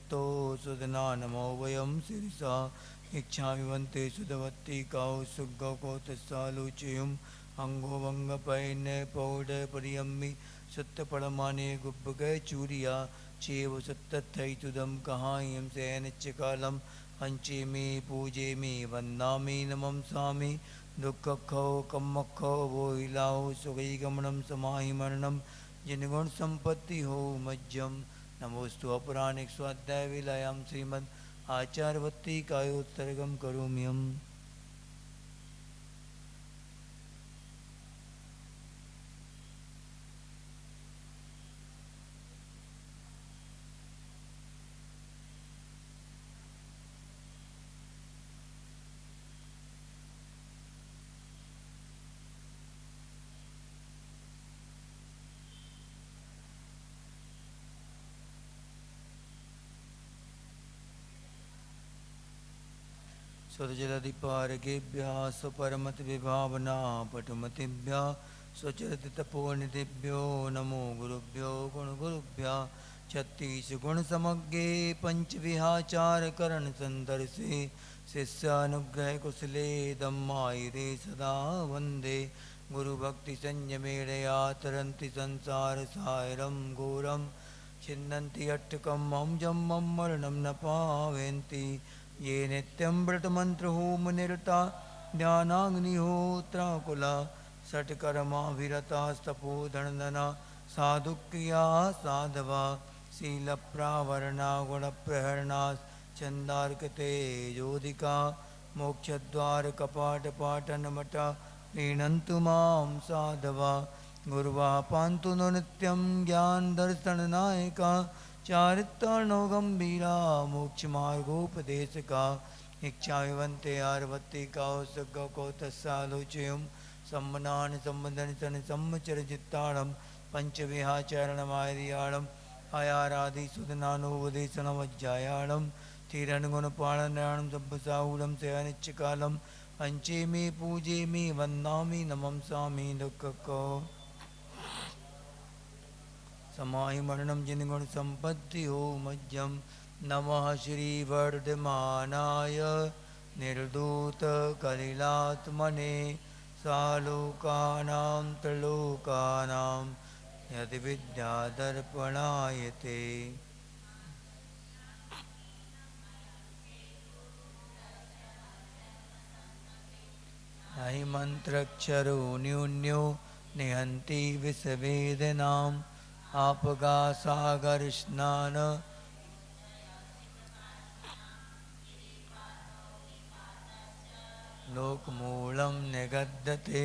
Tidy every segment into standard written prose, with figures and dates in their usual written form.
भक्तो सुदना नमो वयं शिरसा इच्छामिवन्ते सुधवत्ति काउ सुगौ कोतसालोचयुम् अंगो वंगपैन्य पौड परियम्मि सत्तपड़माने गुब्बगै चूरिया चेव सत्तथैतुदं कहायं सेनच्चकालं पंचे मे पूजे मे वन्दामि नमं सामि दुःखखौ कम्मखौ वो हिलाओ सुगई गमनम समाहि मरणम जिनगुण संपत्ति हो मज्जम नमोस्तु अपराणिक स्वाध्याय विलयम श्रीमद् आचार्यवत्ती कायोत्सर्गम करोम्यम। स्वजलधिपारकेभ्यः स्वपरमतिविभावना पटुमतिभ्यः स्वचरितपोनिधिभ्यो नमो गुरुभ्यो गुणगुरुभ्यः छत्तीसगुणसमग्रे पञ्चविहाचारकरणसन्दर्शे शिष्यानुग्रह कुशले दम्मायिरे सदा वन्दे गुरुभक्तिसंयमेणया तरन्ति संसारसागरं घोरं छिन्नन्ति अट्टकं मम जम्मं मरणं न पावयन्ति ये नित्यं व्रतमन्त्रहोमनिरता ध्यानाग्निहोत्राकुला षट्कर्माभिरतास्तपोधनदना साधुक्रिया साधवा शीलप्रावरणा गुणप्रहरणा छन्दार्कतेजोदिका मोक्षद्वारकपाटपाटनमठा प्रीणन्तु मां साधवा गुरुवा पान्तु नो नित्यं ज्ञानदर्शननायका चारित्रणो गंभीरा मोक्षमार्गोपदेशका इच्छा विवंते आर्वत्तिका सुगौ तस्सालोचयुं सम्मनानि सम्मदनितनि सम्मचरजित्तारं पंचविहाचरणमायरियाळम् आयारादिसुदनानोपदेशनमज्जायाळं थिरनुगुणपालनयाणं सब्बसाहूलं शयनिच्चकालं पंचे मे पूजे मे वन्दामि नमं सामि दुःखको समाहि मरणं जिनगुण संपत्ति हो मज्जम नमः श्री वर्धमानाय निर्दूत कलिलात्मने सालोकानां त्रिलोकानां यदि विद्यादर्पणायते नहि मंत्रक्षरो न्यून्यो निहन्ति विषवेदनाम् आपगा सागर स्नान लोकमूलं निगद्यते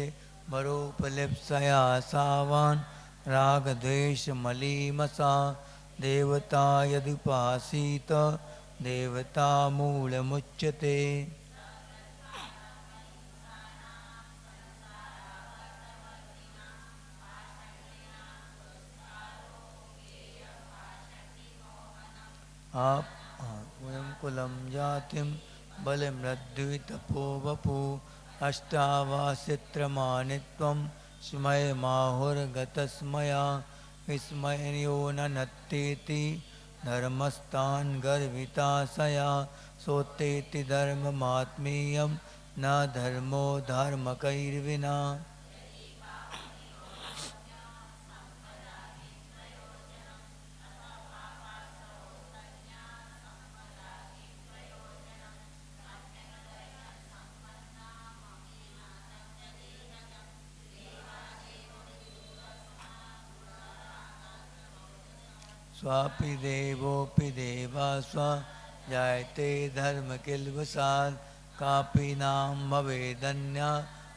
मरोपलिप्सया सावान् रागद्वेषमलीमसा देवता यदुपासीत देवता मूलमुच्यते आप वयं कुलं जातिं बलमृद्युतपो वपु अष्टावासित्रमानित्वं स्मयमाहुर्गतस्मया विस्मयो न नत्तेति धर्मस्तान् गर्विताशया सोत्तेति धर्ममात्मीयं न धर्मो धर्मकैर्विना स्वापि देवोऽपि देवा स्व जायते धर्म किल्वसात् कापि नाम भवेदन्या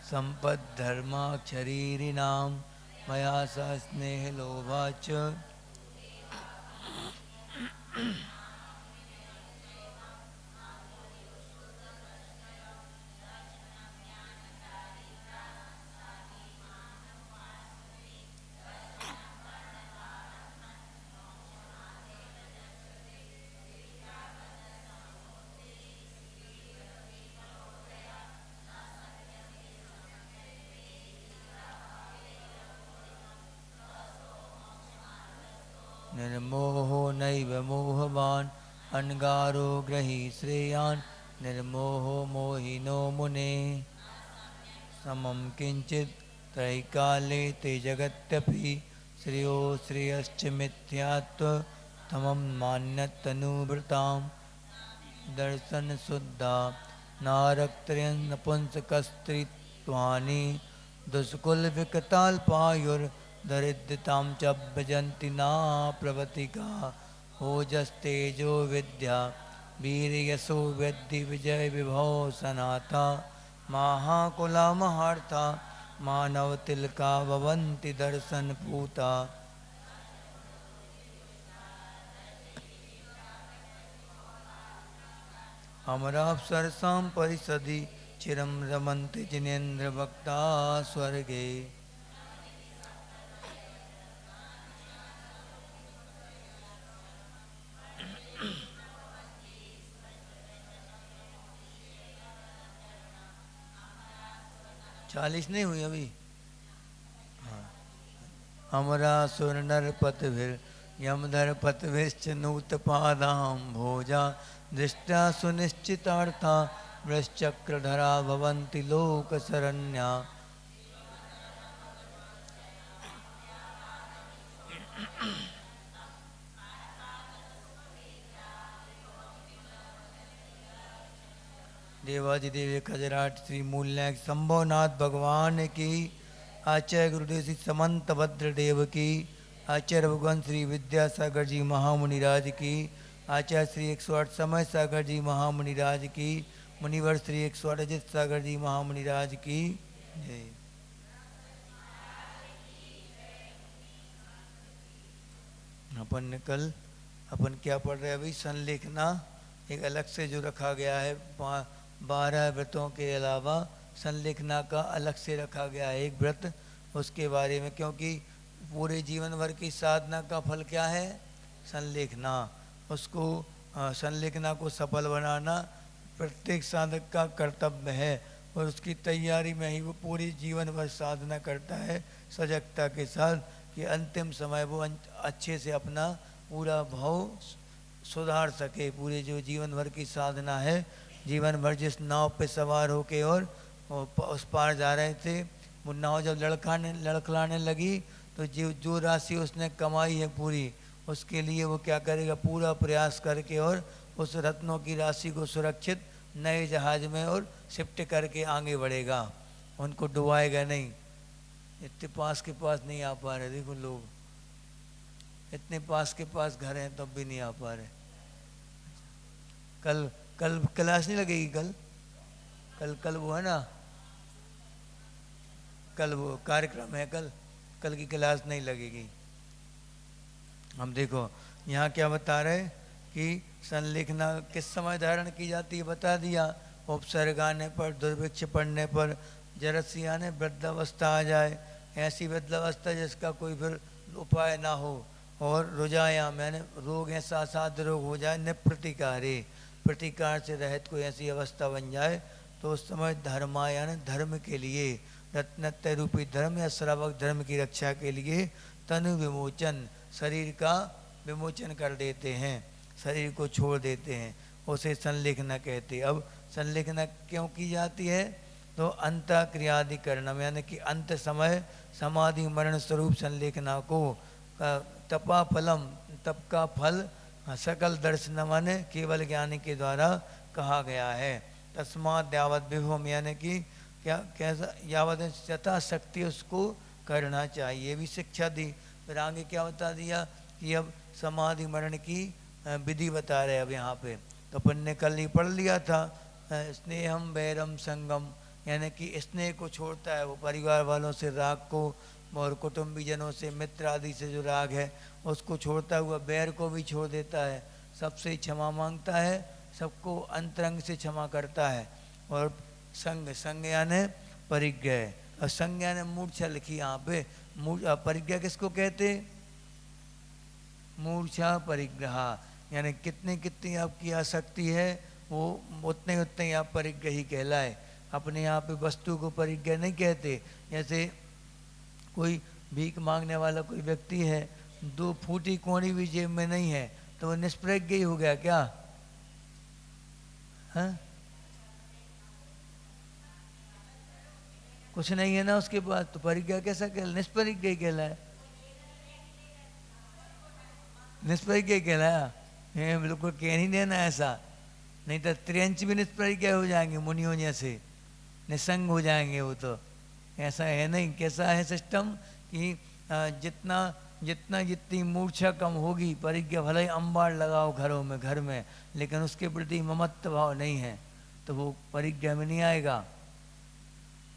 सम्पद्धर्माक्षरीरिणां मया स स्नेहलोभाच्च निर्मोहो नैव मोहवान् अनगारो ग्रही श्रेयान् निर्मोहो मोहिनो मुने समं किंचित् त्रैकाले ते जगत्यपि श्रेयो श्रेयश्च मिथ्यात्व तमं मान्यतनुवृतां दर्शन शुद्धा नारक्त्रयं नपुंसकस्त्रीत्वानि दुष्कुल विकताल्पायुर्दरिद्रतां च भजन्ति ना प्रवतिका ओजस्तेजो विद्या वीर्यसो वेद्दि विजय विभव सनाथा महाकुला महार्था मानव तिलका भवन्ति दर्शन पूता अमराप्सरसां परिषदि चिरं रमन्ति जिनेन्द्र भक्ता स्वर्गे 40 नहीं हुई अभी। हाँ, अमरा सुर नर पतभिर यमधर पतभिश्च नूतपादां भोजा दृष्टा सुनिश्चितार्था वृश्चक्रधरा भवन्ति लोकशरण्या देवादिदेव खजराट श्री मूलनायक शंभोनाथ भगवान की, आचार्य गुरुदेव श्री समंत भद्रदेव की, आचार्य भगवान श्री विद्यासागर जी महामुनिराज की, आचार्य श्री 108 समय सागर जी महामुनिराज की, मुनिवर श्री 108 अजित सागर जी महामुनिराज की जय। अपन क्या पढ़ रहे हैं अभी? संलेखना एक अलग से जो रखा गया है, 12 व्रतों के अलावा संलेखना का अलग से रखा गया है एक व्रत, उसके बारे में, क्योंकि पूरे जीवन भर की साधना का फल क्या है? संलेखना। उसको संलेखना को सफल बनाना प्रत्येक साधक का कर्तव्य है और उसकी तैयारी में ही वो पूरी जीवन भर साधना करता है सजगता के साथ, कि अंतिम समय वो अच्छे से अपना पूरा भाव सुधार सके। पूरे जो जीवन भर की साधना है, जीवन भर जिस नाव पे सवार होके और उस पार जा रहे थे, वो नाव जब लड़खड़ाने लगी तो जो राशि उसने कमाई है पूरी, उसके लिए वो क्या करेगा? पूरा प्रयास करके और उस रत्नों की राशि को सुरक्षित नए जहाज में और शिफ्ट करके आगे बढ़ेगा, उनको डुबाएगा नहीं। इतने पास के पास नहीं आ पा रहे, देखो लोग इतने पास के पास घर हैं तब भी नहीं आ पा रहे। कल क्लास नहीं लगेगी? कल वो है ना, कल वो कार्यक्रम है, कल की क्लास नहीं लगेगी। हम देखो यहाँ क्या बता रहे कि संलेखना किस समय धारण की जाती है, बता दिया। उपसर्ग आने पर, दुर्भिक्ष पड़ने पर, जरसी आने वृद्धावस्था आ जाए, ऐसी वृद्धावस्था जिसका कोई फिर उपाय ना हो, और रुजायाम यानी रोग ऐसा असाध्य रोग हो जाए, निप्रतिकारे प्रतिकार से रहित कोई ऐसी अवस्था बन जाए, तो उस समय धर्मा यानी धर्म के लिए, रत्नत्रय रूपी धर्म या श्रावक धर्म की रक्षा के लिए तनु विमोचन, शरीर का विमोचन कर देते हैं, शरीर को छोड़ देते हैं, उसे संलेखना कहते हैं। अब संलेखना क्यों की जाती है? तो अंतःक्रियाधिकरणम यानी कि अंत समय समाधि मरण स्वरूप संलेखना को, तपा फलम तप का फल, सकल दर्शन माने केवल ज्ञानी के द्वारा कहा गया है। तस्मात् यावत विभवम यानी कि क्या कैसा, यावत यथाशक्ति उसको करना चाहिए, भी शिक्षा दी। फिर आगे क्या बता दिया कि अब समाधि मरण की विधि बता रहे अब यहाँ पे। तो अपन ने कल ही पढ़ लिया था, स्नेहम वैरम संगम यानी कि स्नेह को छोड़ता है वो, परिवार वालों से राग को और कुटुंबीजनों से, मित्र आदि से जो राग है उसको छोड़ता हुआ बैर को भी छोड़ देता है, सबसे क्षमा मांगता है, सबको अंतरंग से क्षमा करता है। और संग यानी परिग्रह, और संग यानी मूर्छा लिखी यहाँ पे। परिग्रह किसको कहते? मूर्छा परिग्रह यानी कितनी आपकी आसक्ति है वो उतने ही आप परिग्रही कहलाए। अपने यहाँ पे वस्तु को परिग्रह नहीं कहते। जैसे कोई भीख मांगने वाला कोई व्यक्ति है, 2 फूटी कोड़ी भी जेब में नहीं है, तो वो निष्प्रज्ञ ही हो गया क्या? हाँ, कुछ नहीं है ना उसके पास, तो परिज्ञा कैसा कहला, निष्परिज्ञा ही कहलाया, निष्परिज्ञा ही कहलाया। ये बिल्कुल कह नहीं देना ऐसा, नहीं तो त्रियंच भी निष्परिज्ञा हो जाएंगे मुनियों जैसे, निसंग हो जाएंगे वो तो। ऐसा है नहीं, कैसा है सिस्टम कि जितना जितना जितनी मूर्छा कम होगी, परिज्ञा भले ही अंबाड़ लगाओ घरों में, घर में, लेकिन उसके प्रति ममत्व भाव नहीं है तो वो परिज्ञा में नहीं आएगा।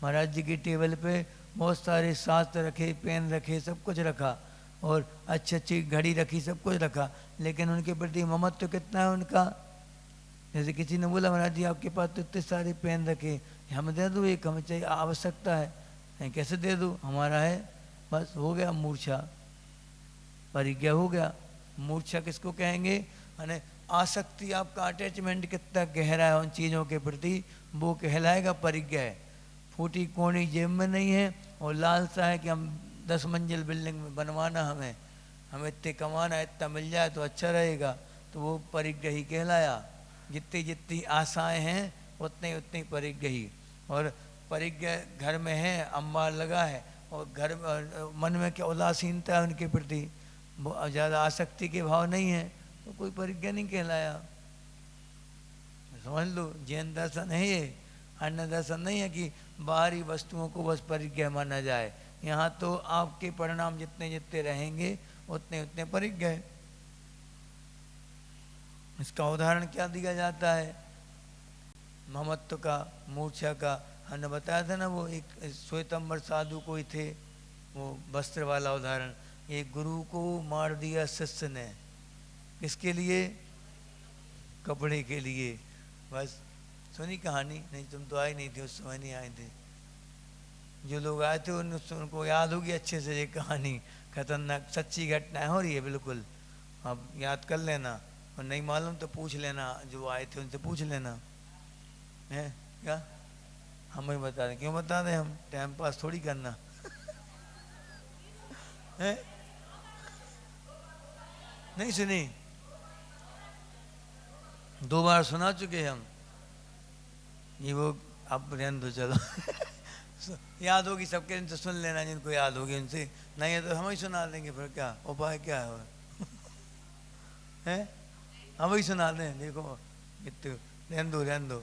महाराज जी की टेबल पे बहुत सारे शास्त्र रखे, पेन रखे, सब कुछ रखा, और अच्छी अच्छी घड़ी रखी, सब कुछ रखा, लेकिन उनके प्रति ममत्व कितना है उनका। जैसे किसी ने बोला महाराज जी आपके पास तो इतने सारे पेन रखे, हम दे दो, एक हमें चाहिए, आवश्यकता है। नहीं, कैसे दे दूँ, हमारा है, बस हो गया मूर्छा, परिज्ञा हो गया। मूर्छा किसको कहेंगे, माने आसक्ति, आपका अटैचमेंट कितना गहरा है उन चीज़ों के प्रति, वो कहलाएगा परिज्ञा है। फूटी कोनी जेब में नहीं है और लालसा है कि हम 10 मंजिल बिल्डिंग में बनवाना, हमें इतने कमाना, इतना मिल जाए तो अच्छा रहेगा, तो वो परिज्ञा ही कहलाया। जितनी जितनी आशाएं हैं उतनी उतनी परिज्ञा ही। और परिज्ञा घर में है, अंबार लगा है, और घर मन में क्या उदासीनता है उनके प्रति, ज़्यादा आसक्ति के भाव नहीं है, तो कोई परिज्ञा नहीं कहलाया। समझ लो, जैन दर्शन है ये, अन्य दर्शन नहीं है कि बाहरी वस्तुओं को बस परिज्ञा माना जाए। यहाँ तो आपके परिणाम जितने जितने रहेंगे उतने उतने परिज्ञा है। इसका उदाहरण क्या दिया जाता है, ममत्व का, मूर्छा का। हमने बताया था ना, वो एक श्वेतंबर साधु कोई थे, वो वस्त्र वाला उदाहरण। एक गुरु को मार दिया शिष्य ने, किसके लिए, कपड़े के लिए। बस सुनी कहानी, नहीं तुम तो आए नहीं थे उस समय, नहीं आए थे, जो लोग आए थे उनको याद होगी अच्छे से ये कहानी। खतरनाक सच्ची घटना है, और ये बिल्कुल अब याद कर लेना, और नहीं मालूम तो पूछ लेना, जो आए थे उनसे पूछ लेना है क्या। हम ही बता दें, क्यों बता दें, हम टाइम पास थोड़ी करना है। नहीं सुनी, 2 बार सुना चुके हम ये, वो अब रहने दो चलो याद होगी सबके, इनसे सुन लेना जिनको याद होगी उनसे, नहीं है तो हम ही सुना देंगे, फिर क्या उपाय क्या है हैं, हम ही सुना दें। देखो रहने दो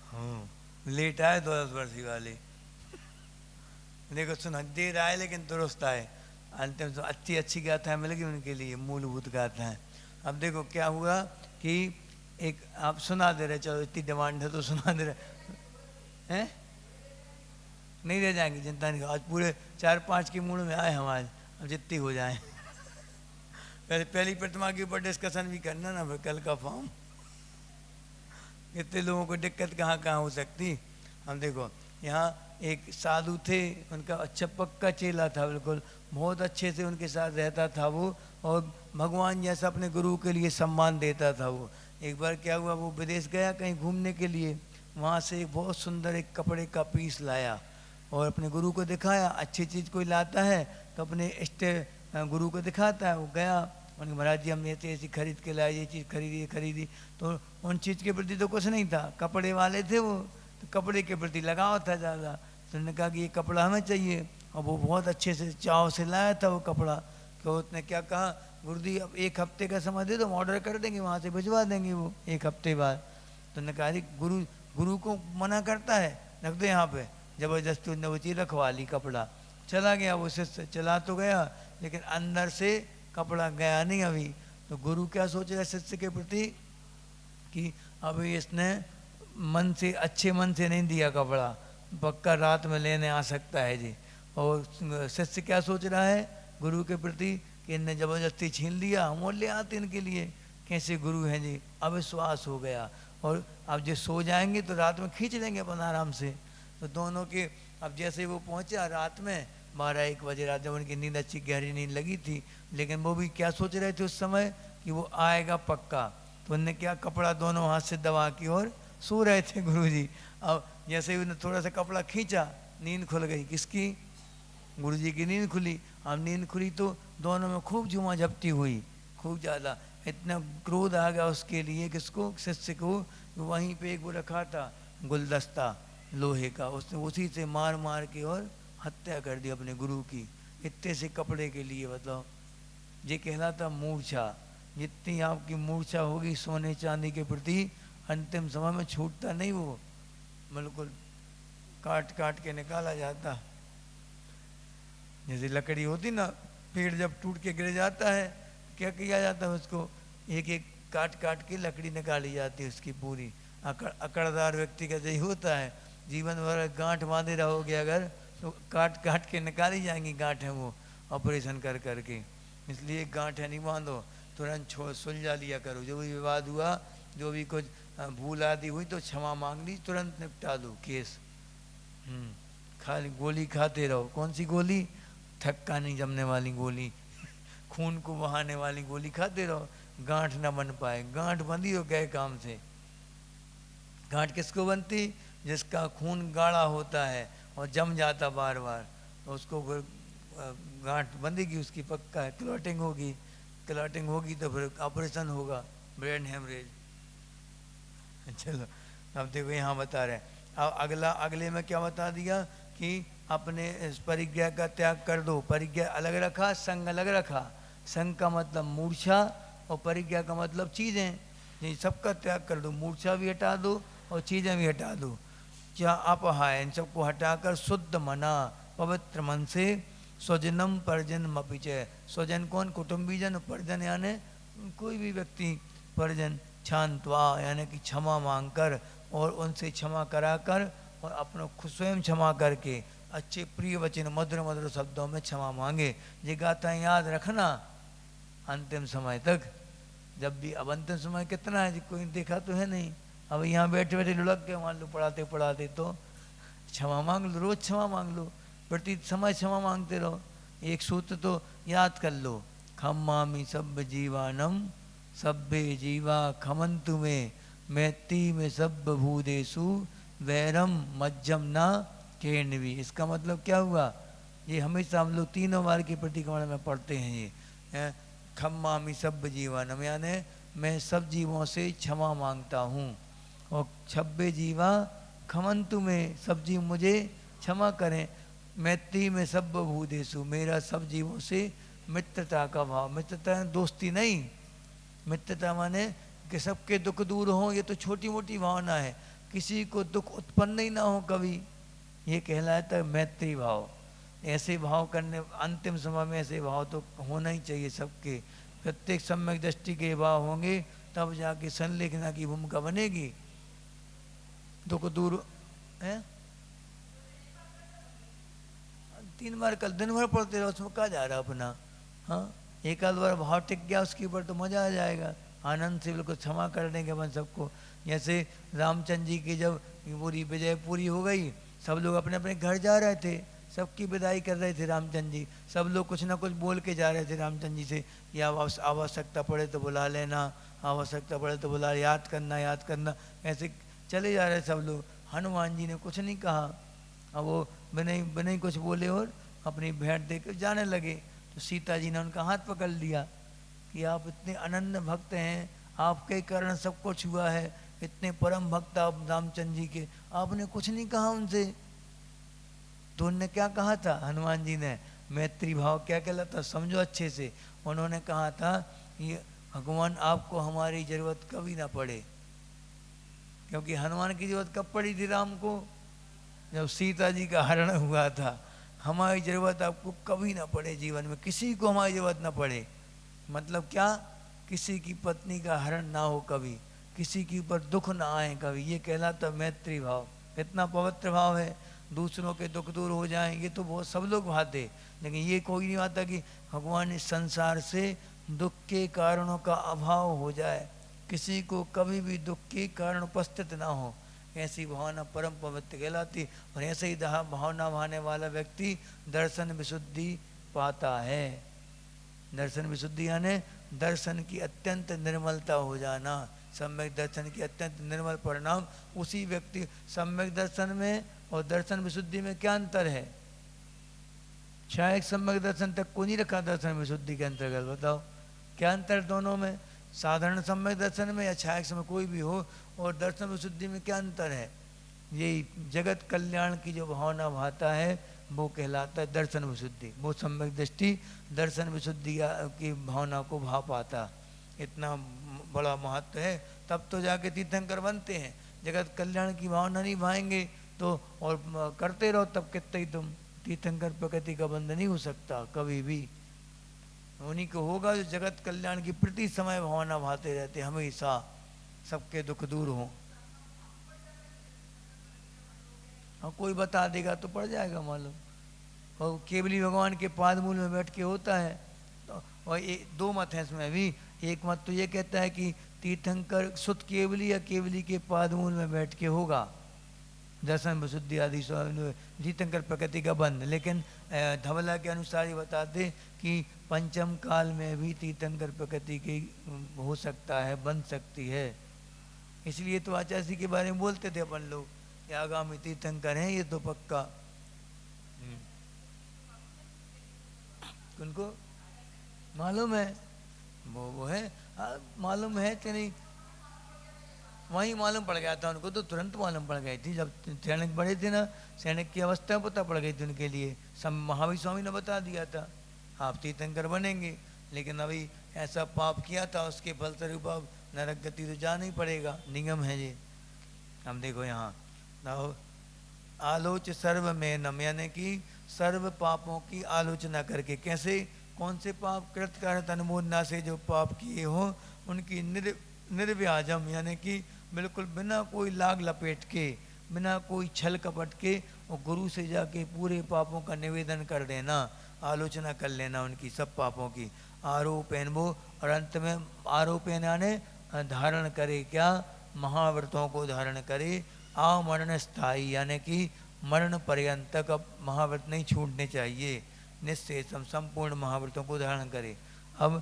हाँ, लेट आए 10 वर्षी वाले, देखो सुना, देर आए लेकिन दुरुस्त आए, अंतिम तो अच्छी गाथा मिल गई उनके लिए, मूलभूत गाथा है। अब देखो क्या हुआ कि एक, आप सुना दे रहे, चलो इतनी डिमांड है तो सुना दे रहे हैं, नहीं रह जाएंगे, चिंता नहीं, आज पूरे 4-5 के मूड में आए हम आज, अब जितनी हो जाए। पहली प्रतिमा के ऊपर डिस्कशन भी करना ना, फिर कल का फॉर्म, इतने लोगों को दिक्कत कहाँ कहाँ हो सकती। हम देखो यहाँ एक साधु थे, उनका अच्छा पक्का चेला था, बिल्कुल बहुत अच्छे से उनके साथ रहता था वो, और भगवान जैसा अपने गुरु के लिए सम्मान देता था वो। एक बार क्या हुआ, वो विदेश गया कहीं घूमने के लिए, वहाँ से एक बहुत सुंदर एक कपड़े का पीस लाया और अपने गुरु को दिखाया। अच्छी चीज़ कोई लाता है तो अपने इष्ट गुरु को दिखाता है। वो गया, उनके महाराज जी हमने ऐसी खरीद के लाए, ये चीज़ खरीदी, तो उन चीज़ के प्रति तो कुछ नहीं था, कपड़े वाले थे वो, तो कपड़े के प्रति लगाव था ज़्यादा। तो उन्होंने कहा कि ये कपड़ा हमें चाहिए, और वो बहुत अच्छे से चाव से लाया था वो कपड़ा। तो उसने क्या कहा, गुरुजी अब 1 हफ्ते का समय दे दो, हम ऑर्डर कर देंगे, वहाँ से भिजवा देंगे वो 1 हफ्ते बाद। तो उन्होंने कहा गुरु को मना करता है, रख दो यहाँ पे, जबरदस्ती उन्होंने वो चीज़ रखवा ली, कपड़ा चला गया। वो शिष्य चला तो गया लेकिन अंदर से कपड़ा गया नहीं अभी। तो गुरु क्या सोच रहा शिष्य के प्रति कि अभी इसने मन से, अच्छे मन से नहीं दिया कपड़ा, पक्का रात में लेने आ सकता है जी। और शिष्य क्या सोच रहा है गुरु के प्रति कि इनने ज़बरदस्ती छीन लिया, हम और ले आते इनके लिए, कैसे गुरु हैं जी। अविश्वास हो गया, और अब जो सो जाएंगे तो रात में खींच लेंगे अपन आराम से। तो दोनों के, अब जैसे वो पहुंचा रात में 12-1 बजे रात, जब उनकी नींद अच्छी गहरी नींद लगी थी, लेकिन वो भी क्या सोच रहे थे उस समय कि वो आएगा पक्का। तो उनने क्या, कपड़ा दोनों हाथ से दबा के और सो रहे थे गुरुजी। अब जैसे ही उन्हें थोड़ा सा कपड़ा खींचा, नींद खुल गई, किसकी, गुरुजी की नींद खुली। अब नींद खुली तो दोनों में खूब झूमा झपटी हुई, खूब ज़्यादा। इतना क्रोध आ गया उसके लिए, किसको, शिष्य को। वहीं पे एक वो रखा था गुलदस्ता लोहे का, उसने उसी से मार मार के और हत्या कर दी अपने गुरु की, इतने से कपड़े के लिए। बताओ, ये कहलाता मूर्छा। जितनी आपकी मूर्छा होगी सोने चांदी के प्रति, अंतिम समय में छूटता नहीं वो, बिल्कुल काट काट के निकाला जाता। जैसे लकड़ी होती ना, पेड़ जब टूट के गिर जाता है, क्या किया जाता है उसको, एक एक काट काट के लकड़ी निकाली जाती है उसकी पूरी। अकड़दार व्यक्ति का यही होता है, जीवन भर गांठ बांधे रहोगे अगर, तो काट काट के निकाली जाएंगी गांठ है वो, ऑपरेशन कर करके। इसलिए गांठ है नहीं बांधो, तुरंत सुलझा लिया करो। जो भी विवाद हुआ, जो भी कुछ भूल आदि हुई तो क्षमा मांग ली, तुरंत निपटा दो केस। खाली गोली खाते रहो। कौन सी गोली, थक्का नहीं जमने वाली गोली, खून को बहाने वाली गोली खाते रहो, गांठ ना बन पाए। गांठ बंदी हो गए काम से। गांठ किसको बनती, जिसका खून गाढ़ा होता है और जम जाता बार बार, तो उसको फिर गांठ बंदेगी उसकी, पक्का है। क्लॉटिंग होगी, क्लॉटिंग होगी तो फिर ऑपरेशन होगा, ब्रेन हेमरेज। चलो अब देखो यहाँ बता रहे हैं। अब अगले में क्या बता दिया कि अपने इस परिज्ञा का त्याग कर दो। परिज्ञा अलग रखा, संग अलग रखा। संग का मतलब मूर्छा और परिज्ञा का मतलब चीज़ें। ये सबका त्याग कर दो, मूर्छा भी हटा दो और चीज़ें भी हटा दो। क्या अपहाय, इन सबको हटाकर शुद्ध मना, पवित्र मन से स्वजनम परिजन मपिचय। स्वजन कौन, कुटुंबीजन, परिजन यानी कोई भी व्यक्ति, परिजन क्षांतवा यानी कि क्षमा मांगकर और उनसे क्षमा कराकर और अपनों खुद स्वयं क्षमा करके अच्छे प्रिय वचन मधुर मधुर शब्दों में क्षमा मांगे। ये गाथा याद रखना अंतिम समय तक। जब भी, अब अंतिम समय कितना है कोई देखा तो है नहीं, अब यहाँ बैठे बैठे लुढ़क के मान लो पढ़ाते पढ़ाते, तो क्षमा मांग लो, रोज क्षमा मांग लो, प्रति समय क्षमा मांगते रहो। एक सूत्र तो याद कर लो, खम्मामि सब जीवानम सब्बे जीवा खमंतु में, मैत्री में सब भूदेशु वैरम मज्जम ना केन्वी। इसका मतलब क्या हुआ, ये हमेशा हम लोग 3 बार की प्रतिक्रमण में पढ़ते हैं ये। खम्मामि सब जीवानम यानी मैं सब जीवों से क्षमा मांगता हूँ, और छब्बे जीवा खमंतु में, सब जीव मुझे क्षमा करें। मैत्री में सब भूदेशु, मेरा सब जीवों से मित्रता का भाव। मित्रता दोस्ती नहीं, मित्रता माने कि सबके दुख दूर हो, ये तो छोटी मोटी भावना है, किसी को दुख उत्पन्न ही ना हो कभी, ये कहलाता है मैत्री भाव। ऐसे भाव करने, अंतिम समय में ऐसे भाव तो होना ही चाहिए सबके। प्रत्येक सम्यक दृष्टि के भाव होंगे तब जाके संलेखना की भूमिका बनेगी। दुख दूर है, 3 बार कल दिन भर पढ़ते रहो, उसमें कहा जा रहा अपना। हाँ, एक आध बार भाव टिक गया उसके ऊपर तो मजा आ जाएगा, आनंद से बिल्कुल क्षमा कर देंगे अपन सबको। जैसे रामचंद्र जी की जब पूरी विजय पूरी हो गई, सब लोग अपने अपने घर जा रहे थे, सबकी विदाई कर रहे थे रामचंद्र जी। सब लोग कुछ ना कुछ बोल के जा रहे थे रामचंद्र जी से, या आवश्यकता पड़े तो बुला लेना, आवश्यकता पड़े तो बुला, याद करना याद करना, ऐसे चले जा रहे सब लोग। हनुमान जी ने कुछ नहीं कहा, अब वो बिना ही कुछ बोले और अपनी भेंट देकर जाने लगे। तो सीता जी ने उनका हाथ पकड़ लिया कि आप इतने अनन्य भक्त हैं, आपके कारण सब कुछ हुआ है, इतने परम भक्त आप रामचंद्र जी के, आपने कुछ नहीं कहा उनसे। तो उनने क्या कहा था हनुमान जी ने, मैत्री भाव क्या कहलाता समझो अच्छे से। उन्होंने कहा था ये भगवान आपको हमारी जरूरत कभी ना पड़े, क्योंकि हनुमान की जरूरत कब पड़ी थी राम को, जब सीता जी का हरण हुआ था। हमारी ज़रूरत आपको कभी ना पड़े, जीवन में किसी को हमारी ज़रूरत ना पड़े। मतलब क्या, किसी की पत्नी का हरण ना हो कभी, किसी के ऊपर दुख ना आए कभी, ये कहलाता मैत्री भाव। इतना पवित्र भाव है, दूसरों के दुख दूर हो जाएं, ये तो बहुत सब लोग भाते, लेकिन ये कोई नहीं आता कि भगवान इस संसार से दुख के कारणों का अभाव हो जाए, किसी को कभी भी दुख के कारण उपस्थित ना हो। ऐसी भावना परम पवित्र कहलाती। और ऐसे ही भावना भाने वाला व्यक्ति दर्शन विशुद्धि पाता है। दर्शन विशुद्धि यानी दर्शन की अत्यंत निर्मलता हो जाना, सम्यक दर्शन की अत्यंत निर्मल परिणाम। उसी व्यक्ति, सम्यक दर्शन में और दर्शन विशुद्धि में क्या अंतर है? शायद सम्यक दर्शन तक को नहीं रखा दर्शन विशुद्धि के अंतर्गत, बताओ क्या अंतर दोनों में? साधारण सम्यक दर्शन में या छायक समय कोई भी हो, और दर्शन विशुद्धि में क्या अंतर है? यही जगत कल्याण की जो भावना भाता है वो कहलाता है दर्शन विशुद्धि। वो सम्यक दृष्टि दर्शन विशुद्धि की भावना को भाव पाता। इतना बड़ा महत्व है, तब तो जाके तीर्थंकर बनते हैं। जगत कल्याण की भावना नहीं भाएंगे तो और करते रहो तब कितने ही तुम तीर्थंकर प्रकृति का बंध नहीं हो सकता कभी भी। उन्हीं को होगा जो जगत कल्याण की प्रति समय भावना भाते रहते, हमेशा सबके दुख दूर हो। हाँ, कोई बता देगा तो पड़ जाएगा मालूम। और केवली भगवान के पादमूल में बैठ के होता है। तो और दो मत हैं इसमें भी। एक मत तो ये कहता है कि तीर्थंकर सुत केवली या केवली के पादमूल में बैठ के होगा दर्शन विशुद्धि आदि तीर्थंकर प्रकृति का बंध। लेकिन धवला के अनुसार ये बताते कि पंचम काल में भी तीर्थंकर प्रकृति की हो सकता है, बन सकती है। इसलिए तो आचार्य के बारे में बोलते थे अपन लोग कि आगामी तीर्थंकर हैं ये तो पक्का। उनको मालूम है, वो है मालूम है कि नहीं, वहीं मालूम पड़ गया था उनको, तो तुरंत मालूम पड़ गई थी। जब सैनिक बड़े थे ना, सैनिक की अवस्था पता पड़ गई थी उनके लिए। सब महावीर स्वामी ने बता दिया था आप तीर्थंकर बनेंगे, लेकिन अभी ऐसा पाप किया था उसके फलस्वरूप अब नरक गति तो जाना ही पड़ेगा, नियम है ये। हम देखो यहाँ आलोच सर्व में नम, यानी कि सर्व पापों की आलोचना करके। कैसे? कौन से पाप? कृतकार्य अनुमोदना से जो पाप किए हो उनकी निर्व्याजम, यानी कि बिल्कुल बिना कोई लाग लपेट के, बिना कोई छल कपट के, और गुरु से जाके पूरे पापों का निवेदन कर देना, आलोचना कर लेना उनकी सब पापों की। आरोप एनबो, और अंत में आरोप यानी धारण करे, क्या? महाव्रतों को धारण करे। आमरण स्थायी, यानी कि मरण पर्यंत तक अब महाव्रत नहीं छूटने चाहिए। निश्चेषम, संपूर्ण महाव्रतों को धारण करे। अब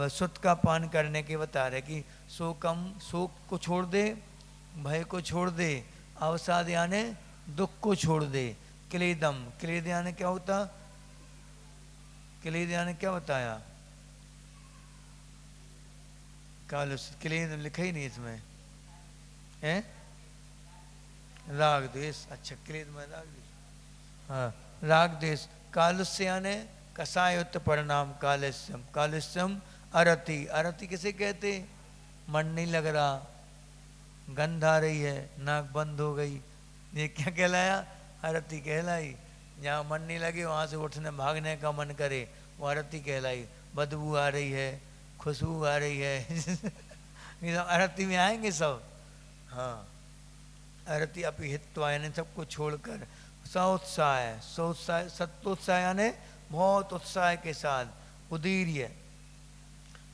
सुत का पान करने के बता रहे कि शोक को छोड़ दे, भय को छोड़ दे, अवसाद यानी दुख को छोड़ दे। क्लेदम, क्लेद यानी क्या होता? क्लेद यानी क्या बताया? कालुष, क्लेद लिखा ही नहीं इसमें है। राग द्वेष, अच्छा क्लेद में राग द्वेष, हाँ राग द्वेष। कालुष्य यानी कसायुक्त परिणाम। कालस्यम, कालस्यम अरति, अरति किसे कहते? मन नहीं लग रहा, गंध आ रही है, नाक बंद हो गई, ये क्या कहलाया? अरति कहलाई। जहाँ मन नहीं लगे वहाँ से उठने भागने का मन करे, वो अरति कहलाई। बदबू आ रही है, खुशबू आ रही है अरति में आएंगे सब। हाँ, अरति अपिहित्वा यानी सबको छोड़कर। सौत्साह, सौत्साह सत्योत्साह यानी बहुत उत्साह के साथ। उदीर्य,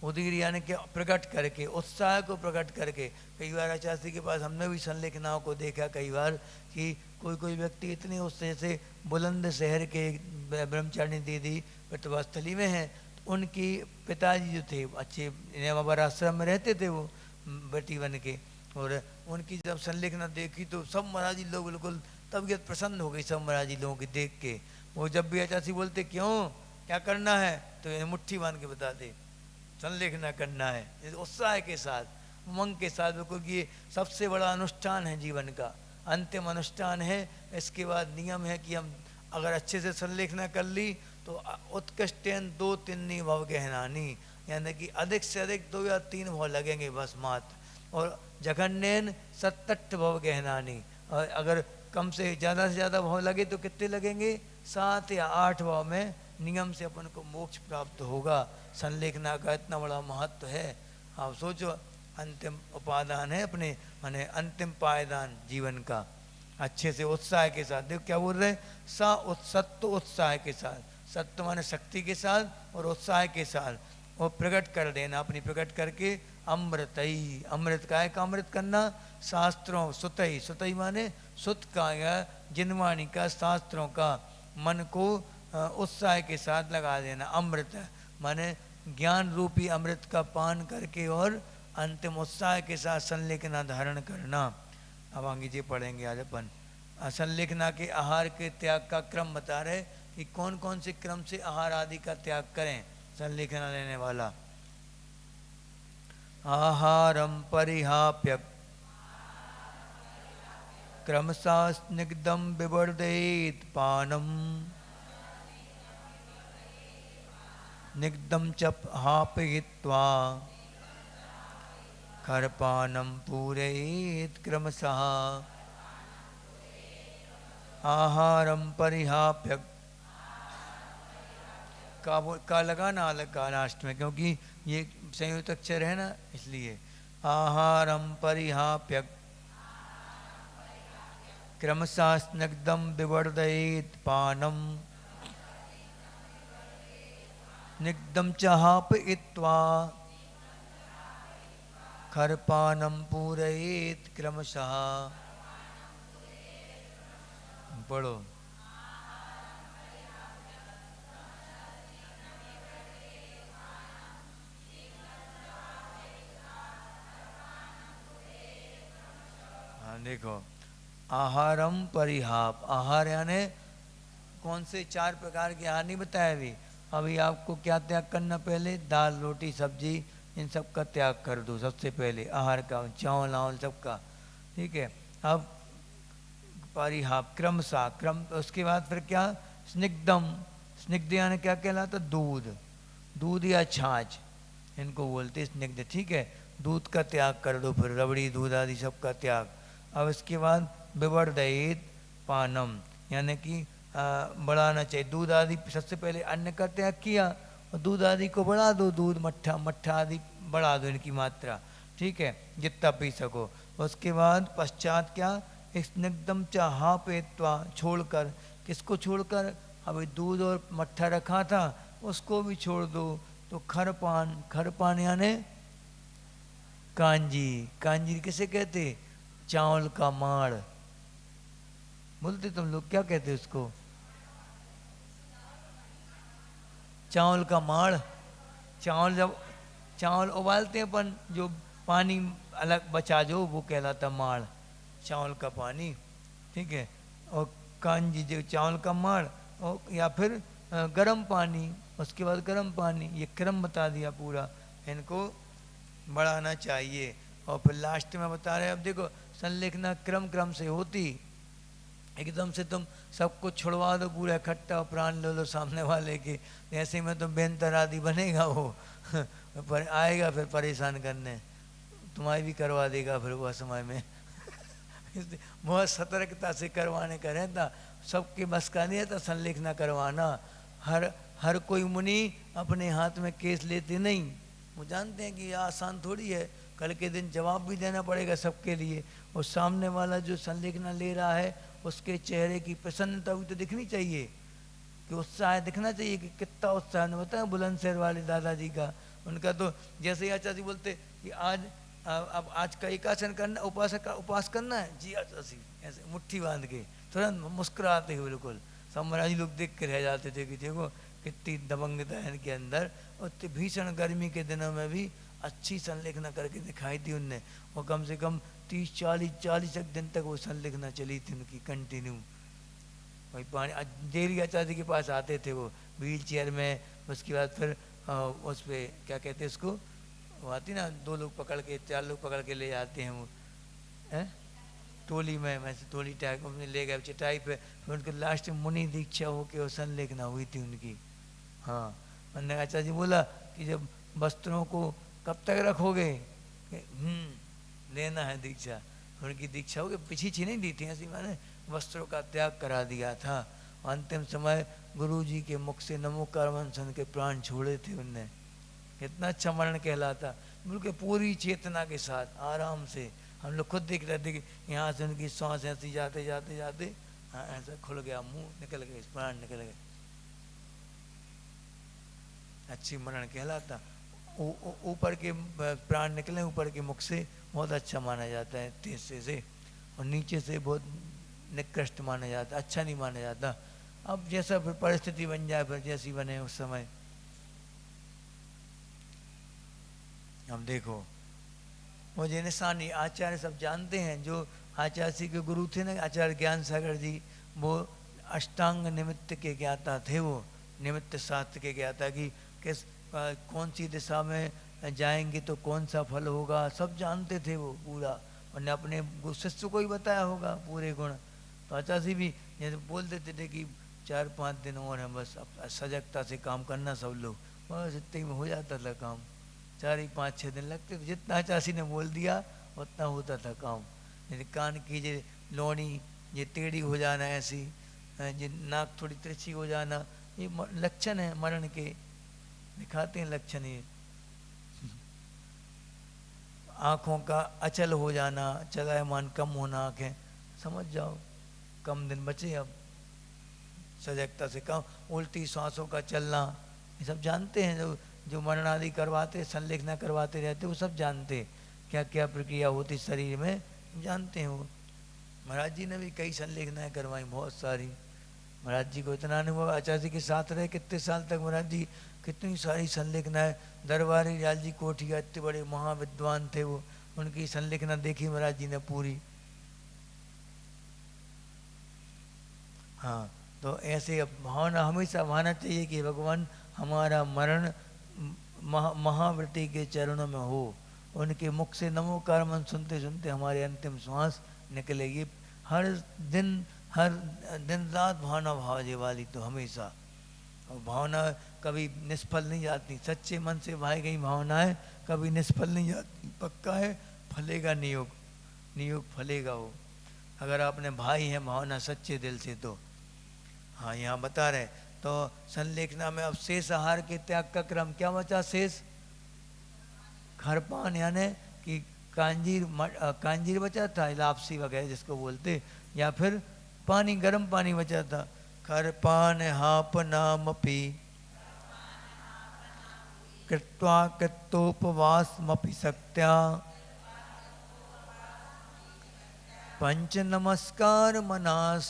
उदीर्य यानी कि प्रकट करके, उत्साह को प्रकट करके। कई बार आचार्य के पास हमने भी संलेखनाओं को देखा कई बार कि कोई कोई व्यक्ति इतने उत्साह से बुलंद शहर के ब्रह्मचारिणी दीदी पितृस्थली में हैं, तो उनकी पिताजी जो थे अच्छे नियमावर आश्रम में रहते थे वो बेटी बन के, और उनकी जब संलेखना देखी तो सब महाराजी लोग बिल्कुल तबीयत प्रसन्न हो गई सब महाराजी लोगों की देख के। वो जब भी आचार्य बोलते क्यों क्या करना है तो ये मुट्ठी बांध के बताते संलेखना करना है, उत्साह के साथ, उमंग के साथ। बिल्कुल ये सबसे बड़ा अनुष्ठान है जीवन का, अंतिम अनुष्ठान है। इसके बाद नियम है कि हम अगर अच्छे से संलेखना कर ली तो उत्कृष्टेन 2-3 भव गहनानी, यानी कि अधिक से अधिक 2 या 3 भव लगेंगे बस मात्र। और जघन्यन 7-8 भव गहनानी, और अगर कम से ज़्यादा भव लगे तो कितने लगेंगे? 7 या 8 भव में नियम से अपन को मोक्ष प्राप्त होगा। संलेखना का इतना बड़ा महत्व है। आप सोचो, अंतिम उपादान है अपने माने अंतिम पायदान जीवन का। अच्छे से उत्साह के साथ, देखो क्या बोल रहे हैं? सत्य उत्साह के साथ, सत्य माने शक्ति के साथ और उत्साह के साथ, और प्रकट कर देना, अपनी प्रकट करके अमृतई, अमृत काय का अमृत करना, शास्त्रों सुतई, सुतई माने सुत का या जिनवाणी का, शास्त्रों का मन को उत्साह के साथ लगा देना। अमृत माने ज्ञान रूपी अमृत का पान करके और अंतिम उत्साह के साथ संलेखना धारण करना। अब आगे जी पढ़ेंगे आज अपन। संलेखना के आहार के त्याग का क्रम बता रहे कि कौन कौन से क्रम से आहार आदि का त्याग करें संलेखना लेने वाला। आहारम परिहाप्य क्रमशः स्निग्धं बिवर्दयेत् पानम निग्धं च हापयित्वा खरपानं पूरयेत् क्रमशः आहारम परिहाप्य का लगाना अलग का लास्ट में, क्योंकि ये संयुक्त अक्षर है ना, इसलिए आहारम परिहाप्य क्रमशः स्निग्धं विवर्धयेत् पानम निग्धं च हापयित्वा खरपानं पूरयेत् क्रमशः। पढ़ो। हाँ देखो, आहारम परिहाप, आहार यानी कौन से 4 प्रकार के आहार नहीं बताया अभी। अभी आपको क्या त्याग करना, पहले दाल रोटी सब्जी इन सब का त्याग कर दो सबसे पहले, आहार का, चावल आवल सबका, ठीक है। अब परिहाप क्रमशः, क्रम, उसके बाद फिर क्या, स्निग्धम, स्निग्ध यानी क्या कहलाता, दूध, दूध या छाछ इनको बोलते स्निग्ध, ठीक है। दूध का त्याग कर दो, फिर रबड़ी दूध आदि सब का त्याग। अब इसके बाद विवर्धयेत् पानम, यानी कि बढ़ाना चाहिए दूध आदि, सबसे पहले अन्न का त्याग किया और दूध आदि को बढ़ा दो, दूध मट्ठा मट्ठा आदि बढ़ा दो इनकी मात्रा, ठीक है, जितना पी सको। उसके बाद पश्चात क्या, स्निग्धम चाहा पेत्वा, छोड़कर, किसको छोड़कर, अभी दूध और मट्ठा रखा था उसको भी छोड़ दो, तो खरपान, खरपान यानी कांजी, कांजी किसे कहते, चावल का माड़ बोलते तुम लोग, क्या कहते उसको, चावल का माड़। चावल जब चावल उबालते हैं अपन, जो पानी अलग बचा जो, वो कहलाता माड़, चावल का पानी, ठीक है। और कांजी जो चावल का माड़, और या फिर गर्म पानी, उसके बाद गर्म पानी, ये क्रम बता दिया पूरा, इनको बढ़ाना चाहिए। और फिर लास्ट में बता रहे हैं, अब देखो संलेखना क्रम क्रम से होती, एकदम से तुम सब कुछ छुड़वा दो पूरा इकट्ठा, प्राण ले लो सामने वाले के, ऐसे में तो बेंतर आदि बनेगा वो पर आएगा फिर परेशान करने, तुम्हारी भी करवा देगा फिर वो समय में बहुत सतर्कता से करवाने का रहता, सबके बस का नहीं था संलेखना करवाना। हर कोई मुनि अपने हाथ में केस लेते नहीं, वो जानते हैं कि ये आसान थोड़ी है, कल के दिन जवाब भी देना पड़ेगा सबके लिए, और सामने वाला जो संलेखना ले रहा है उसके चेहरे की प्रसन्नता भी तो दिखनी चाहिए, कि उत्साह दिखना चाहिए कि कितना उत्साह ने बताया बुलंदशहर वाले दादाजी का, उनका तो जैसे ही आचार्य जी बोलते कि अब आज का एकासन करना, उपास करना है जी आचार्य जी, ऐसे मुट्ठी बांध के तुरंत मुस्कुराते हुए बिल्कुल, सब महाराज लोग देख के रह जाते थे कि देखो कितनी दबंगता है इनके अंदर। और भीषण गर्मी के दिनों में भी अच्छी संलेखना करके दिखाई थी उनने, और कम से कम 30-40 दिन तक वो संलेखना चली थी उनकी कंटिन्यू। वही पानी डेली आचार्य के पास आते थे वो व्हील चेयर में, उसके बाद फिर उस पर क्या कहते हैं उसको, वो आती ना 2 लोग पकड़ के 4 लोग पकड़ के ले जाते हैं वो है टोली में, वैसे टोली टाइप में ले गए चटाई पे, फिर उनके लास्ट में मुनि दीक्षा हो के वो संलेखना हुई थी उनकी। हाँ, मैंने आचार्य जी बोला कि जब वस्त्रों को कब तक रखोगे, लेना है दीक्षा, उनकी दीक्षा हो गई, पीछी नहीं दी थी, ऐसी मैंने वस्त्रों का त्याग करा दिया था। अंतिम समय गुरु जी के मुख से नमोकार सुन के प्राण छोड़े थे उनने, कितना अच्छा मरण कहलाता, बिल्कुल पूरी चेतना के साथ आराम से। हम लोग खुद देख रहे थे कि यहाँ से उनकी सांस ऐसी जाते जाते जाते ऐसा खुल गया, मुंह निकल गए, प्राण निकल गए, अच्छी मरण कहलाता। ऊपर के प्राण निकले ऊपर के मुख से, बहुत अच्छा माना जाता है तेज से, और नीचे से बहुत निकृष्ट माना जाता, अच्छा नहीं माना जाता। अब जैसा फिर परिस्थिति बन जाए, फिर जैसी बने उस समय। अब देखो मुझे निशानी आचार्य सब जानते हैं, जो आचार्य जी के गुरु थे ना आचार्य ज्ञान सागर जी, वो अष्टांग निमित्त के ज्ञाता थे, वो निमित्त शास्त्र के ज्ञाता कि किस कौन सी दिशा में जाएंगे तो कौन सा फल होगा, सब जानते थे वो पूरा। उन्होंने अपने शिष्य को ही बताया होगा पूरे गुण। तो आचार्य भी जैसे बोल देते थे कि 4-5 दिन और हैं बस, अब सजगता से काम करना सब लोग, बस इतने में हो जाता था काम। 4-5-6 दिन लगते थे, जितना आचार्य ने बोल दिया उतना होता था काम। जैसे कान की जे लोनी ये टेढ़ी हो जाना ऐसी, ये नाक थोड़ी तिरछी हो जाना, ये लक्षण है मरण के, दिखाते हैं लक्षण ये। आँखों का अचल हो जाना, चलायमान कम होना आँखें, समझ जाओ कम दिन बचे अब, सजगता से कम। उल्टी सांसों का चलना, ये सब जानते हैं जो मरण आदि करवाते, संलेखना करवाते रहते, वो सब जानते क्या क्या प्रक्रिया होती शरीर में, जानते हैं वो। महाराज जी ने भी कई संलेखनाएं करवाई, बहुत सारी। महाराज जी को इतना नहीं हुआ, आचार्य जी के साथ रहे कितने साल तक महाराज जी, कितनी सारी संलेखनाएं। दरबारी लाल जी कोठिया इतने बड़े महाविद्वान थे वो, उनकी संलेखना देखी महाराज जी ने पूरी। हाँ, तो ऐसे भावना हमेशा भावना चाहिए कि भगवान हमारा मरण महाव्रती के चरणों में हो, उनके मुख से नमोकार मन सुनते सुनते हमारे अंतिम श्वास निकलेगी। हर दिन रात भावना भावजे वाली तो हमेशा, और भावना कभी निष्फल नहीं जाती। सच्चे मन से भाई गई भावनाएं कभी निष्फल नहीं जाती, पक्का है फलेगा नियोग, नियोग फलेगा वो, अगर आपने भाई है भावना सच्चे दिल से तो। हाँ, यहाँ बता रहे तो संलेखना में अब शेष आहार के त्याग का क्रम क्या बचा, शेष खरपान, यानी कि कांजीर बचा था, लापसी वगैरह जिसको बोलते, या फिर पानी, गर्म पानी बचा था। खरपान हाप नाम पी कृत्वा कृतोपवास मपि सक्त्या पंच नमस्कार मनास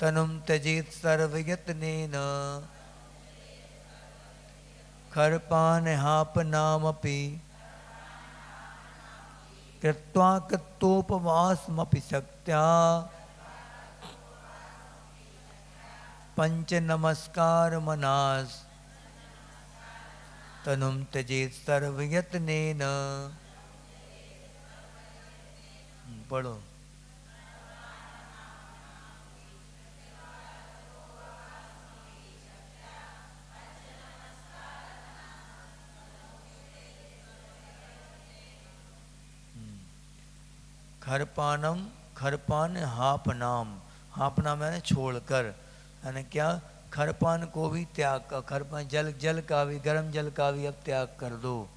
तनुम त्यजेत सर्वयत्नेन खरपान हाप नामपि कृत्वा कृतोपवासमपि शक्त्या पंच नमस्कार मनास तनुम त्यजेत सर्वयत्नेन। पढ़ो। खरपानम, खरपान हापनाम, हापनाम यानी छोड़कर, यानी क्या, खरपान को भी त्याग कर, खरपान जल का भी, गर्म जल का भी अब त्याग कर दो।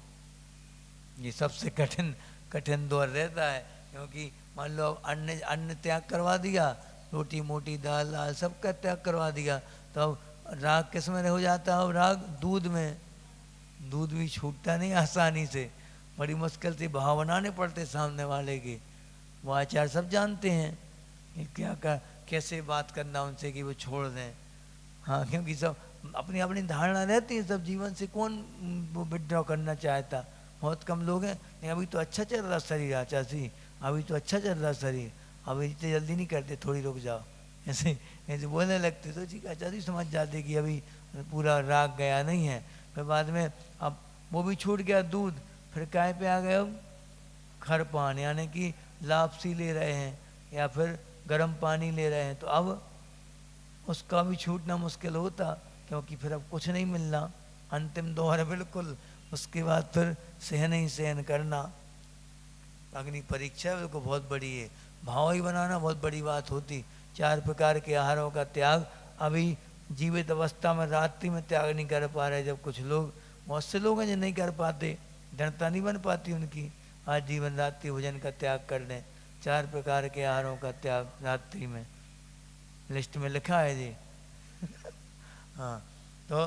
ये सबसे कठिन दौर रहता है, क्योंकि मान लो अन्न त्याग करवा दिया, रोटी मोटी दाल सबका त्याग करवा दिया, तो अब राग किस में हो जाता है, अब राग दूध में, दूध भी छूटता नहीं आसानी से, बड़ी मुश्किल से भाव बनाने पड़ते सामने वाले के। वो आचार्य सब जानते हैं कि कैसे बात करना उनसे कि वो छोड़ दें। हाँ, क्योंकि सब अपनी अपनी धारणा रहती है, सब जीवन से कौन वो विड्रॉ करना चाहता, बहुत कम लोग हैं। नहीं, अभी तो अच्छा चल रहा शरीर आचार्य जी, अभी तो अच्छा चल रहा शरीर, अभी इतनी जल्दी नहीं करते, थोड़ी रुक जाओ, ऐसे ऐसे बोलने लगते तो ठीक आचार्य जी समझ जाते कि अभी पूरा राग गया नहीं है। फिर बाद में अब वो भी छूट गया दूध, फिर काय पे आ गए, अब खरपान यानी कि लापसी ले रहे हैं या फिर गर्म पानी ले रहे हैं, तो अब उसका भी छूटना मुश्किल होता, क्योंकि फिर अब कुछ नहीं मिलना, अंतिम दौर है बिल्कुल। उसके बाद फिर सहन ही सहन करना, अग्नि परीक्षा बिल्कुल बहुत बड़ी है, भाव ही बनाना बहुत बड़ी बात होती। 4 प्रकार के आहारों का त्याग अभी जीवित अवस्था में रात्रि में त्याग नहीं कर पा रहे, जब कुछ लोग, बहुत से लोग हैं जो नहीं कर पाते, दृढ़ता नहीं बन पाती उनकी, आज जीवन रात्रि भोजन का त्याग कर दें, 4 प्रकार के आहारों का त्याग रात्रि में, लिस्ट में लिखा है जी। हाँ, तो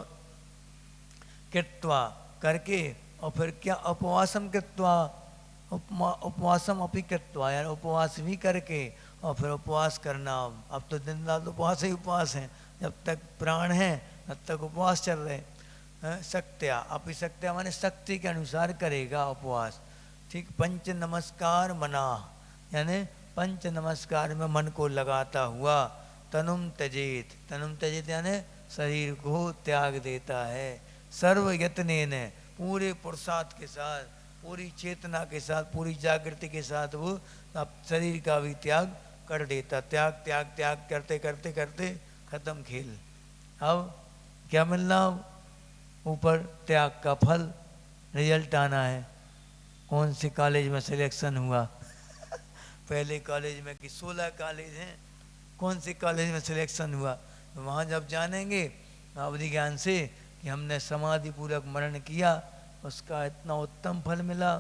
कृत्वा करके, और फिर क्या, उपवासम कृत्वा, उपवासम अपि कृत्वा, यानी उपवास भी करके, और फिर उपवास करना। अब तो दिन रात उपवास ही उपवास हैं, जब तक प्राण हैं तब तक उपवास चल रहे हैं। सक्त्या, अपि सक्त्या माने शक्ति के अनुसार करेगा उपवास, ठीक। पंच नमस्कार मना, यानी पंच नमस्कार में मन को लगाता हुआ, तनुम त्यजेत, तनुम त्यजेत यानी शरीर को त्याग देता है, सर्व यत्नेन, पूरे पुरुषार्थ के साथ, पूरी चेतना के साथ, पूरी जागृति के साथ वो अब शरीर का भी त्याग कर देता। त्याग त्याग त्याग करते करते करते खत्म खेल। अब क्या मिलना, ऊपर त्याग का फल, रिजल्ट आना है। कौन से कॉलेज में सिलेक्शन हुआ पहले कॉलेज में कि 16 कॉलेज हैं, कौन से कॉलेज में सिलेक्शन हुआ, वहाँ जब जानेंगे अवधि ज्ञान से कि हमने समाधि पूर्वक मरण किया, उसका इतना उत्तम फल मिला,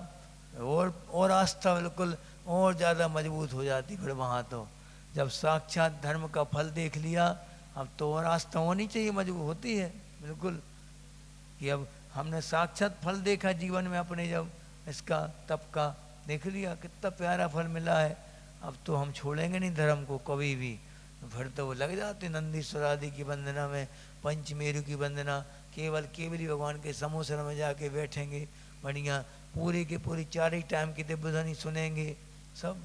और आस्था बिल्कुल और ज़्यादा मजबूत हो जाती। फिर वहाँ तो जब साक्षात धर्म का फल देख लिया, अब तो और आस्था होनी चाहिए, मजबूत होती है बिल्कुल, कि अब हमने साक्षात फल देखा जीवन में अपने, जब इसका तप का देख लिया कितना प्यारा फल मिला है, अब तो हम छोड़ेंगे नहीं धर्म को कभी भी। फिर तो वो लग जाते नंदीश्वर आदि की वंदना में, पंचमेरु की वंदना, केवल केवली भगवान के समोसर में जाके बैठेंगे, बढ़िया पूरी के पूरी 4 ही टाइम की दिव्य ध्वनि सुनेंगे, सब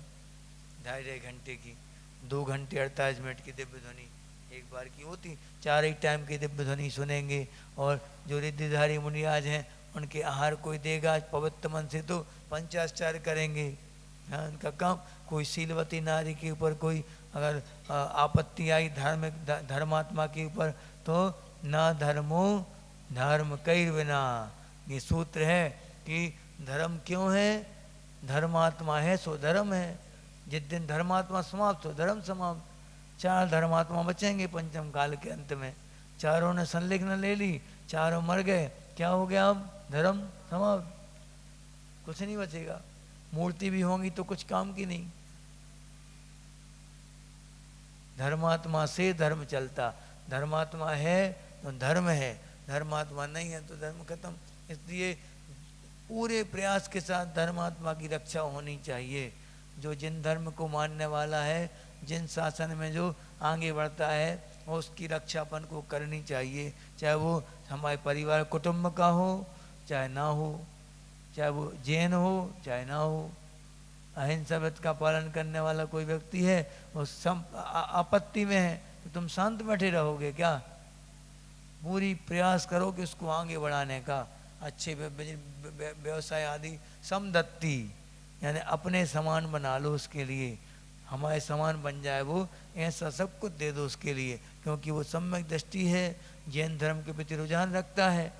2.5 घंटे की, 2 घंटे 48 मिनट की दिव्य ध्वनि एक बार की होती, 4 ही टाइम की दिव्य ध्वनि सुनेंगे। और जो रिद्धिधारी मुनिराज हैं उनके आहार कोई देगा पवित्र मन से तो पंचाचार करेंगे। हाँ, उनका काम, कोई शीलवती नारी के ऊपर कोई अगर आपत्ति आई धार्मिक धर्मात्मा के ऊपर, तो ना धर्मो धर्म कई बिना, ये सूत्र है कि धर्म क्यों है, धर्मात्मा है सो धर्म है। जिस दिन धर्मात्मा समाप्त हो धर्म समाप्त। 4 धर्मात्मा बचेंगे पंचम काल के अंत में, चारों ने संलिग्न ले ली, चारों मर गए, क्या हो गया, अब धर्म समाप्त, कुछ नहीं बचेगा। मूर्ति भी होंगी तो कुछ काम की नहीं। धर्मात्मा से धर्म चलता, धर्मात्मा है तो धर्म है, धर्मात्मा नहीं है तो धर्म खत्म। इसलिए पूरे प्रयास के साथ धर्मात्मा की रक्षा होनी चाहिए। जो जिन धर्म को मानने वाला है, जिन शासन में जो आगे बढ़ता है, उसकी रक्षा अपन को करनी चाहिए, चाहे वो हमारे परिवार कुटुंब का हो चाहे ना हो, चाहे वो जैन हो चाहे ना हो। अहिंसा व्रत का पालन करने वाला कोई व्यक्ति है, वो आपत्ति में है, तो तुम शांत बैठे रहोगे क्या? पूरी प्रयास करो कि उसको आगे बढ़ाने का, अच्छे व्यवसाय आदि समदत्ती, यानी अपने समान बना लो उसके लिए, हमारे समान बन जाए वो, ऐसा सब कुछ दे दो उसके लिए, क्योंकि वो सम्यक दृष्टि है, जैन धर्म के प्रति रुझान रखता है।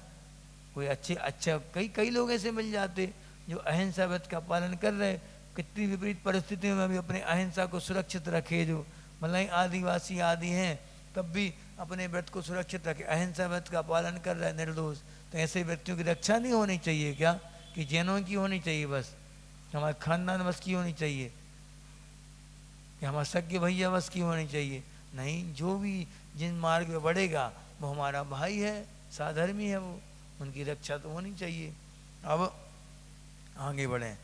कोई अच्छा कई लोग ऐसे मिल जाते जो अहिंसा व्रत का पालन कर रहे, कितनी विपरीत परिस्थितियों में भी अपने अहिंसा को सुरक्षित रखे, जो मतलब आदिवासी आदि हैं तब भी अपने व्रत को सुरक्षित रखे, अहिंसा व्रत का पालन कर रहे निर्दोष। तो ऐसे व्यक्तियों की रक्षा नहीं होनी चाहिए क्या? कि जैनों की होनी चाहिए बस, हमारे खानदान बस की होनी चाहिए, कि हमारे सगे भैया बस की होनी चाहिए? नहीं, जो भी जिन मार्ग में बढ़ेगा वो हमारा भाई है, साधर्मी है, वो उनकी रक्षा तो होनी चाहिए। अब आगे बढ़ें।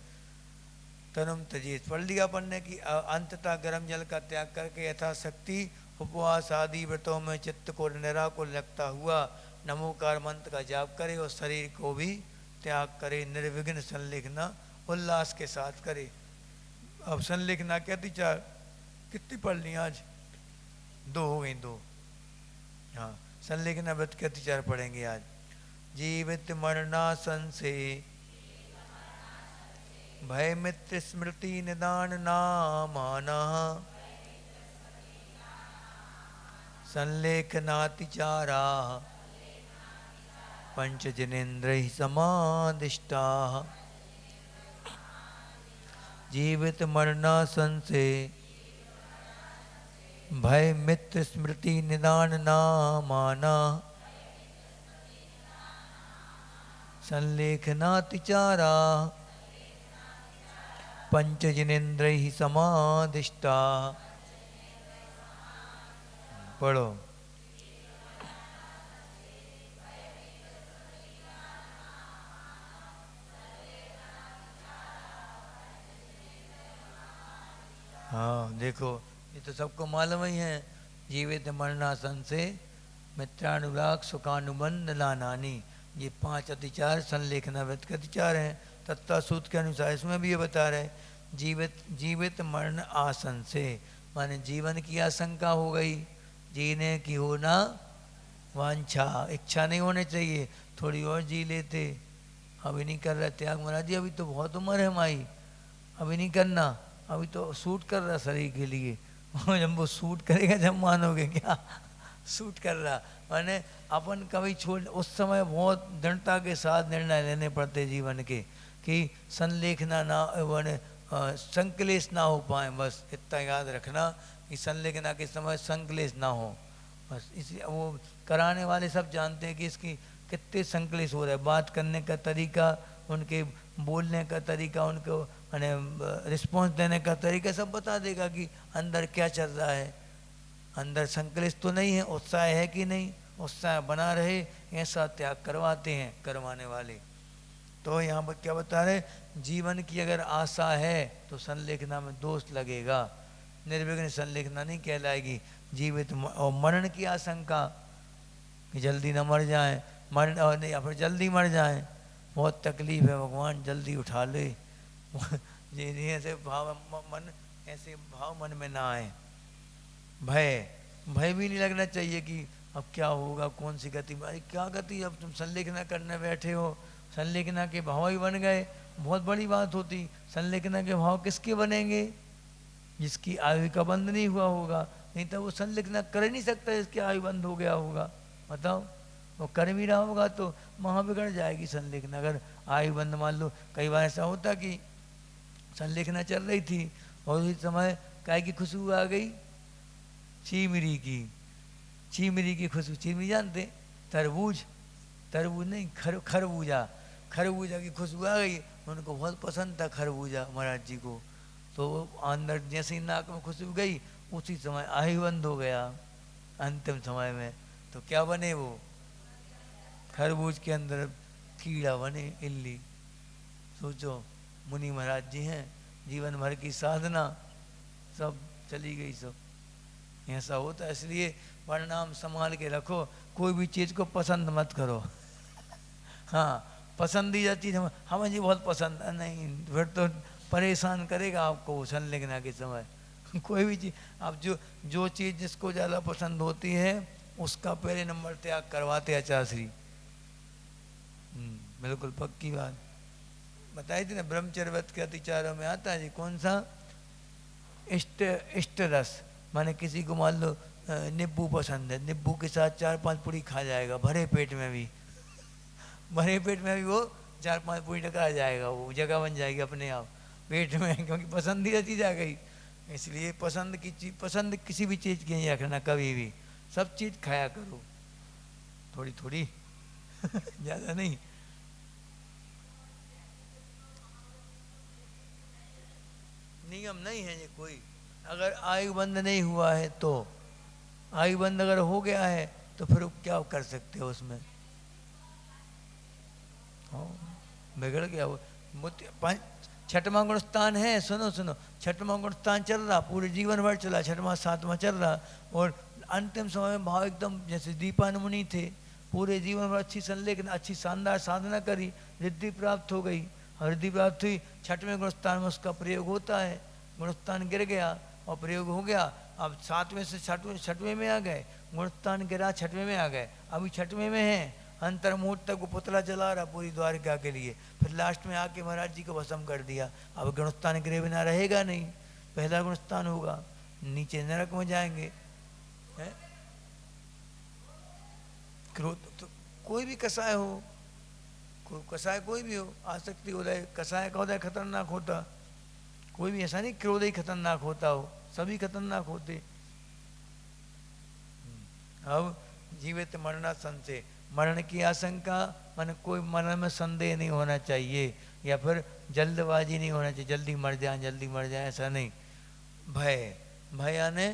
तनुम तजीत पढ़ लिया पढ़ने की, अंततः गर्म जल का त्याग करके यथाशक्ति उपवास आदि व्रतों में चित्त को निराकुल रखता हुआ नमोकार मंत्र का जाप करे और शरीर को भी त्याग करे, निर्विघ्न संलिग्न उल्लास के साथ करे। अब संलिग्न कहती 4 कितनी पढ़ ली आज? 2 हो गई, 2। हाँ, संलिग्न व्रत कहती 4 पढ़ेंगे आज। जीवित मरणासन से भय मित्र स्मृति निदान नामाना संलेखनातिचारा पंच जनेन्द्र समादिष्टा। जीवित मरणासन से भय मित्र स्मृति निदान नामाना संलेखनातिचारा पंच जनेन्द्रैः समादिष्टा। पढ़ो। हाँ देखो, ये तो सबको मालूम ही है। जीवित मरणासन से मित्रानुराग सुखानुबंध लानानी, ये 5 अतिचार संलेखना व्रत के अतिचार हैं। तत्ता सूत्र के अनुसार इसमें भी ये बता रहे, जीवित मरण आसन से, माने जीवन की आशंका हो गई, जीने की होना वांछा, इच्छा नहीं होनी चाहिए, थोड़ी और जी लेते, अभी नहीं कर रहे त्याग। महाराज जी अभी तो बहुत उम्र है हमारी, अभी नहीं करना, अभी तो सूट कर रहा शरीर के लिए। जब वो सूट करेगा जब मानोगे क्या सूट कर रहा। मैंने अपन कभी छोड़, उस समय बहुत दृढ़ता के साथ निर्णय लेने पड़ते जीवन के कि संलेखना ना मैंने संकलेश ना हो पाए, बस इतना याद रखना कि संलेखना के समय संकलेश ना हो। बस इसलिए वो कराने वाले सब जानते हैं कि इसकी कितने संकलेश हो रहा है, बात करने का तरीका, उनके बोलने का तरीका, उनको मैंने रिस्पॉन्स देने का तरीका सब बता देगा कि अंदर क्या चल रहा है, अंदर संकलेश तो नहीं है, उत्साह है कि नहीं, उत्साह बना रहे, ऐसा त्याग करवाते हैं करवाने वाले। तो यहाँ पर क्या बता रहे, जीवन की अगर आशा है तो संलेखना में दोष लगेगा, निर्विघ्न संलेखना नहीं कहलाएगी। जीवित और मरण की आशंका कि जल्दी न मर जाए, मर और नहीं या फिर जल्दी मर जाए, बहुत तकलीफ है, भगवान जल्दी उठा ले। ये ऐसे भाव मन, ऐसे भाव मन में ना आए। भय, भय भी नहीं लगना चाहिए कि अब क्या होगा, कौन सी गति, अरे क्या गति, अब तुम संलेखना करने बैठे हो, संलेखना के भाव ही बन गए, बहुत बड़ी बात होती। संलेखना के भाव किसके बनेंगे, जिसकी आयु का बंद नहीं हुआ होगा, नहीं तो वो संलेखना कर ही नहीं सकता जिसकी आयु बंद हो गया होगा। बताओ, वो कर भी रहा होगा तो वहाँ बिगड़ जाएगी संलेखना। अगर आयु बंद, मान लो कई बार ऐसा होता कि संलेखना चल रही थी और उस समय काय की खुशबू आ गई, चीमरी की, चीमरी की खुशबू, चीमरी जानते, तरबूज, तरबूज नहीं खरबूजा, खरबूजा की खुशबू आ गई, उनको बहुत पसंद था खरबूजा महाराज जी को। तो अंदर जैसे ही नाक में खुशबू गई उसी समय आयु बंद हो गया अंतिम समय में। तो क्या बने वो, खरबूज के अंदर कीड़ा बने, इल्ली। सोचो, मुनि महाराज जी हैं, जीवन भर की साधना सब चली गई, सब ऐसा होता है। इसलिए परिणाम संभाल के रखो, कोई भी चीज़ को पसंद मत करो। हाँ, पसंदीदा चीज़ हमें जी बहुत पसंद है, नहीं, फिर तो परेशान करेगा आपको संलेखना के समय। कोई भी चीज़, आप जो चीज़ जिसको ज़्यादा पसंद होती है उसका पहले नंबर त्याग करवाते आचार्य। बिल्कुल पक्की बात बताई थी ना, ब्रह्मचर्य व्रत के अतिचारों में आता है जी, कौन सा, इष्ट रस, माने किसी को मान लो नींबू पसंद है, नींबू के साथ 4-5 पूरी खा जाएगा, भरे पेट में भी, भरे पेट में भी वो 4-5 पूरी टकरा जाएगा, वो जगह बन जाएगी अपने आप पेट में, क्योंकि पसंदीदा चीज़ आ गई। इसलिए पसंद की चीज, पसंद किसी भी चीज़ की नहीं रखना कभी भी, सब चीज़ खाया करो थोड़ी थोड़ी ज़्यादा नहीं। नियम नहीं है ये कोई, अगर आयु बंद नहीं हुआ है तो, आयु बंद अगर हो गया है तो फिर क्या कर सकते हो उसमें, बिगड़ गया वो। छठवां गुण स्थान है, सुनो सुनो, छठवां गुण स्थान चल रहा, पूरे जीवन भर चला, छठवां सातवां चल रहा, और अंतिम समय में भाव एकदम जैसे दीपान मुनि थे, पूरे जीवन भर अच्छी संलेखना, अच्छी शानदार साधना करी, रिद्धि प्राप्त हो गई, रिद्धि प्राप्त हुई, छठवें गुणस्थान में उसका प्रयोग होता है, गुणस्थान गिर गया और प्रयोग हो गया, अब सातवें से छठवें में आ गए, गुणस्थान गिरा छठवें में आ गए, अभी छठवें में है, अंतर मुहूर्त तक वो पुतला चला रहा पूरी द्वारिका के लिए, फिर लास्ट में आके महाराज जी को भस्म कर दिया। अब गुणस्थान गिरे बिना रहेगा नहीं, पहला गुणस्थान होगा, नीचे नरक में जाएंगे। है? क्रोध तो कोई भी कसाय हो, कसाय कोई भी हो, आसक्ति हो जाए, कसाय का होता है खतरनाक होता, कोई भी ऐसा नहीं क्रोध ही खतरनाक होता हो, सभी खतरनाक होते। अब जीवित मरना संशय, मरण की आशंका, मन कोई मन में संदेह नहीं होना चाहिए, या फिर जल्दबाजी नहीं होना चाहिए, जल्दी मर जाए जल्दी मर जाए, ऐसा नहीं। भय, भय आने,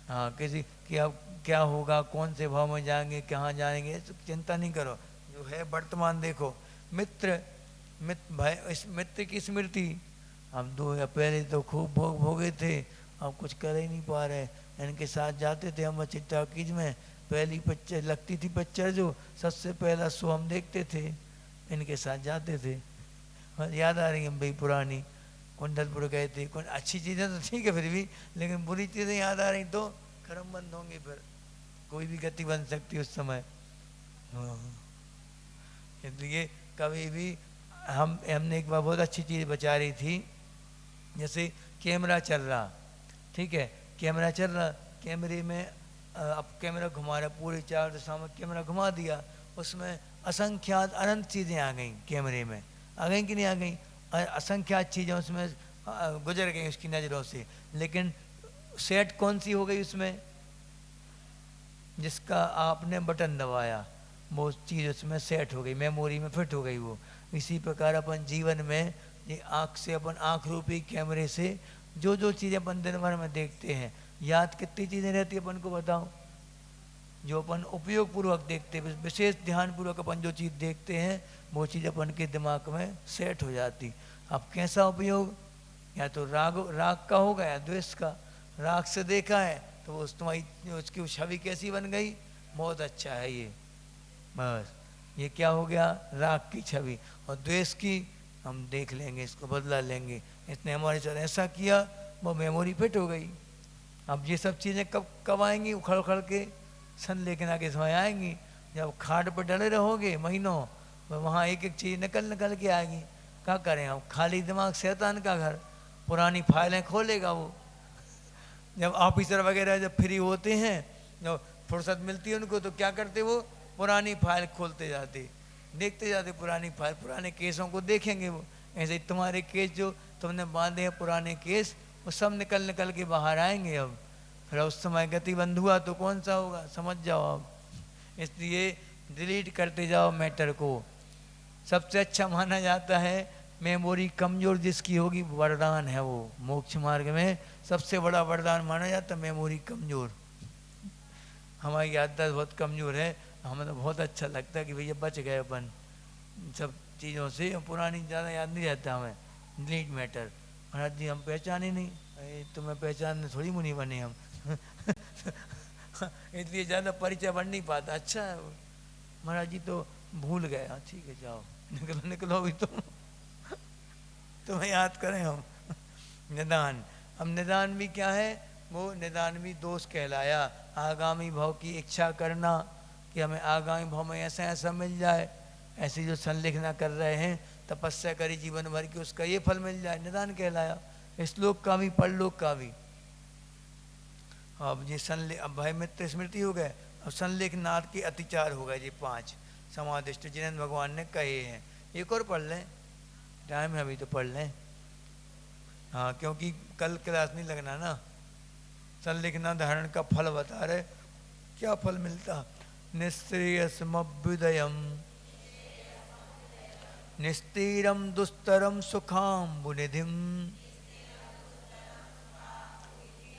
हाँ, किसी कि अब क्या होगा, कौन से भाव में जाएंगे, कहाँ जाएंगे, चिंता नहीं करो, जो है वर्तमान देखो। मित्र, भय, इस मित्र की स्मृति, हम 2 या पहले तो खूब भोगे थे, अब कुछ कर ही नहीं पा रहे, इनके साथ जाते थे हम चिट्टा कीज में, पहली पिक्चर लगती थी, पिक्चर जो सबसे पहला शो हम देखते थे, इनके साथ जाते थे, याद आ रही है भाई पुरानी, कुंडलपुर गए थे, कुछ अच्छी चीज़ें तो ठीक है फिर भी, लेकिन बुरी चीज़ें याद आ रही तो कर्म बंद होंगे, फिर कोई भी गति बन सकती उस समय। हाँ, इसलिए कभी भी हमने एक बार बहुत अच्छी चीज़ बचा रही थी, जैसे कैमरा चल रहा, ठीक है, कैमरा चल रहा, कैमरे में अब कैमरा घुमा रहा, पूरे चार दिशा में कैमरा घुमा दिया, उसमें असंख्यात अनंत चीज़ें आ गई, कैमरे में आ गई कि नहीं आ गई, असंख्यात चीज़ें उसमें गुजर गई उसकी नज़रों से, लेकिन सेट कौन सी हो गई उसमें, जिसका आपने बटन दबाया वो चीज़ उसमें सेट हो गई, मेमोरी में फिट हो गई वो। इसी प्रकार अपन जीवन में ये आँख से, अपन आँख रूपी कैमरे से जो जो चीज़ें अपन दिन भर में देखते हैं, याद कितनी चीज़ें रहती है अपन को बताओ, जो अपन उपयोग पूर्वक देखते हैं, विशेष ध्यान पूर्वक अपन जो चीज़ देखते हैं वो चीज़ अपन के दिमाग में सेट हो जाती। अब कैसा उपयोग, या तो राग का होगा या द्वेष का। राग से देखा है तो वो तुम्हारी उसकी छवि कैसी बन गई, बहुत अच्छा है ये, बस ये क्या हो गया, राग की छवि। और द्वेष की हम देख लेंगे, इसको बदला लेंगे, इसने हमारे साथ ऐसा किया, वो मेमोरी फिट हो गई। अब ये सब चीज़ें कब कब आएंगी, उखड़ उखड़ के संलेखना के समय आएंगी, जब खाट पर डले रहोगे महीनों, वहाँ एक एक चीज़ निकल निकल के आएगी। क्या करें हम, खाली दिमाग शैतान का घर, पुरानी फाइलें खोलेगा वो। जब ऑफिसर वगैरह जब फ्री होते हैं, जब फुर्सत मिलती है उनको, तो क्या करते वो, पुरानी फाइल खोलते जाते, देखते जाते पुरानी फाइल, पुराने केसों को देखेंगे वो। ऐसे ही तुम्हारे केस जो तुमने बांधे हैं पुराने केस, वो सब निकल निकल के बाहर आएंगे अब। फिर उस समय गति बंद हुआ तो कौन सा होगा, समझ जाओ आप। इसलिए डिलीट करते जाओ मैटर को। सबसे अच्छा माना जाता है मेमोरी कमज़ोर जिसकी होगी, वरदान है वो। मोक्ष मार्ग में सबसे बड़ा वरदान माना जाता है मेमोरी कमज़ोर। हमारी याददाश्त बहुत कमज़ोर है, हमें तो बहुत अच्छा लगता है कि भैया बच गए अपन सब चीज़ों से, पुरानी ज़्यादा याद नहीं रहता हमें। डिलीट मैटर, महाराज जी हम पहचाने नहीं, तुम्हें पहचानने थोड़ी मुनि बने हम इसलिए ज़्यादा परिचय बन नहीं पाता। अच्छा है महाराज जी तो भूल गए, हाँ ठीक है जाओ, निकलो निकलो भी तुम्हें याद करें हम निदान। अब निदान भी क्या है, वो निदान भी दोष कहलाया। आगामी भाव की इच्छा करना कि हमें आगामी भाव में ऐसा ऐसा मिल जाए, ऐसी जो संलेखना कर रहे हैं, तपस्या करी जीवन भर की, उसका ये फल मिल जाए, निदान कहलाया। श्लोक का भी परलोक का भी। अब ये अब भाई मित्र स्मृति हो गए, अब संलेखनाथ के अतिचार हो गए, ये 5 समादिष्ट जिन्हें भगवान ने कहे हैं। एक और पढ़ लें, टाइम है अभी तो पढ़ लें, हाँ क्योंकि कल क्लास नहीं लगना ना। संलेखना धारण का फल बता रहे, क्या फल मिलता, निःश्रेयसमभ्युदयम् निस्तीरम दुस्तरम सुखाम्बुनिधिम्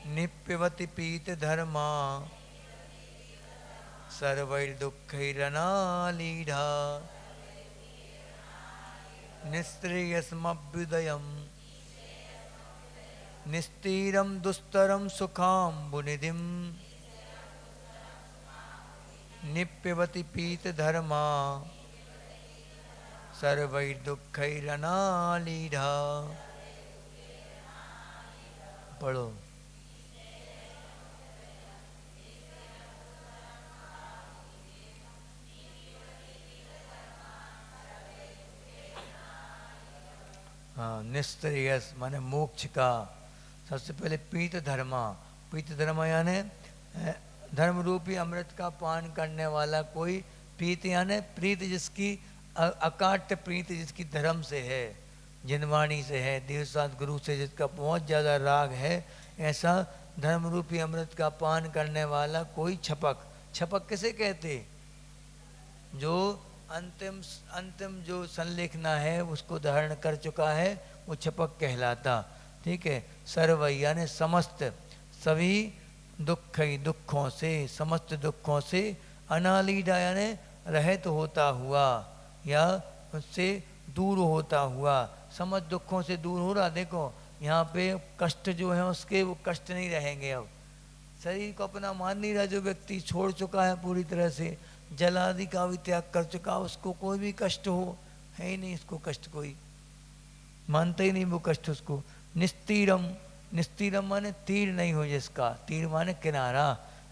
निप्यवति पीत धर्मा सर्वैर्दुःखैरनालीढा निःश्रेयसमभ्युदयम् निस्तीरम दुस्तरम सुखाम्बुनिधिम् निप्यवति पीत धर्मा सर्वैर्दुःखैरनालीढा। पढ़ो। हाँ, निस्त्रेयस माने मोक्ष का। सबसे पहले पीत धर्मा, पीत धर्म यानी धर्म रूपी अमृत का पान करने वाला कोई, प्रीत यानी प्रीत जिसकी अकाट्य प्रीत जिसकी धर्म से है, जिनवाणी से है, देवसात गुरु से जिसका बहुत ज़्यादा राग है, ऐसा धर्म रूपी अमृत का पान करने वाला कोई छपक। छपक किसे कहते, जो अंतिम जो संलेखना है उसको धारण कर चुका है, वो छपक कहलाता। ठीक है। सर्व यानी समस्त, सभी दुखों से, समस्त दुखों से, अनालीडा यानी रहित होता हुआ या उससे दूर होता हुआ। समस्त दुखों से दूर हो रहा। देखो यहाँ पे कष्ट जो है उसके, वो कष्ट नहीं रहेंगे। अब शरीर को अपना मान नहीं रहा, जो व्यक्ति छोड़ चुका है पूरी तरह से, जल आदि का भी त्याग कर चुका, उसको कोई भी कष्ट हो है ही नहीं, इसको कष्ट कोई मानता ही नहीं वो कष्ट उसको। निस्तीरम, निस्तीरम माने तीर नहीं हो जिसका, तीर माने किनारा,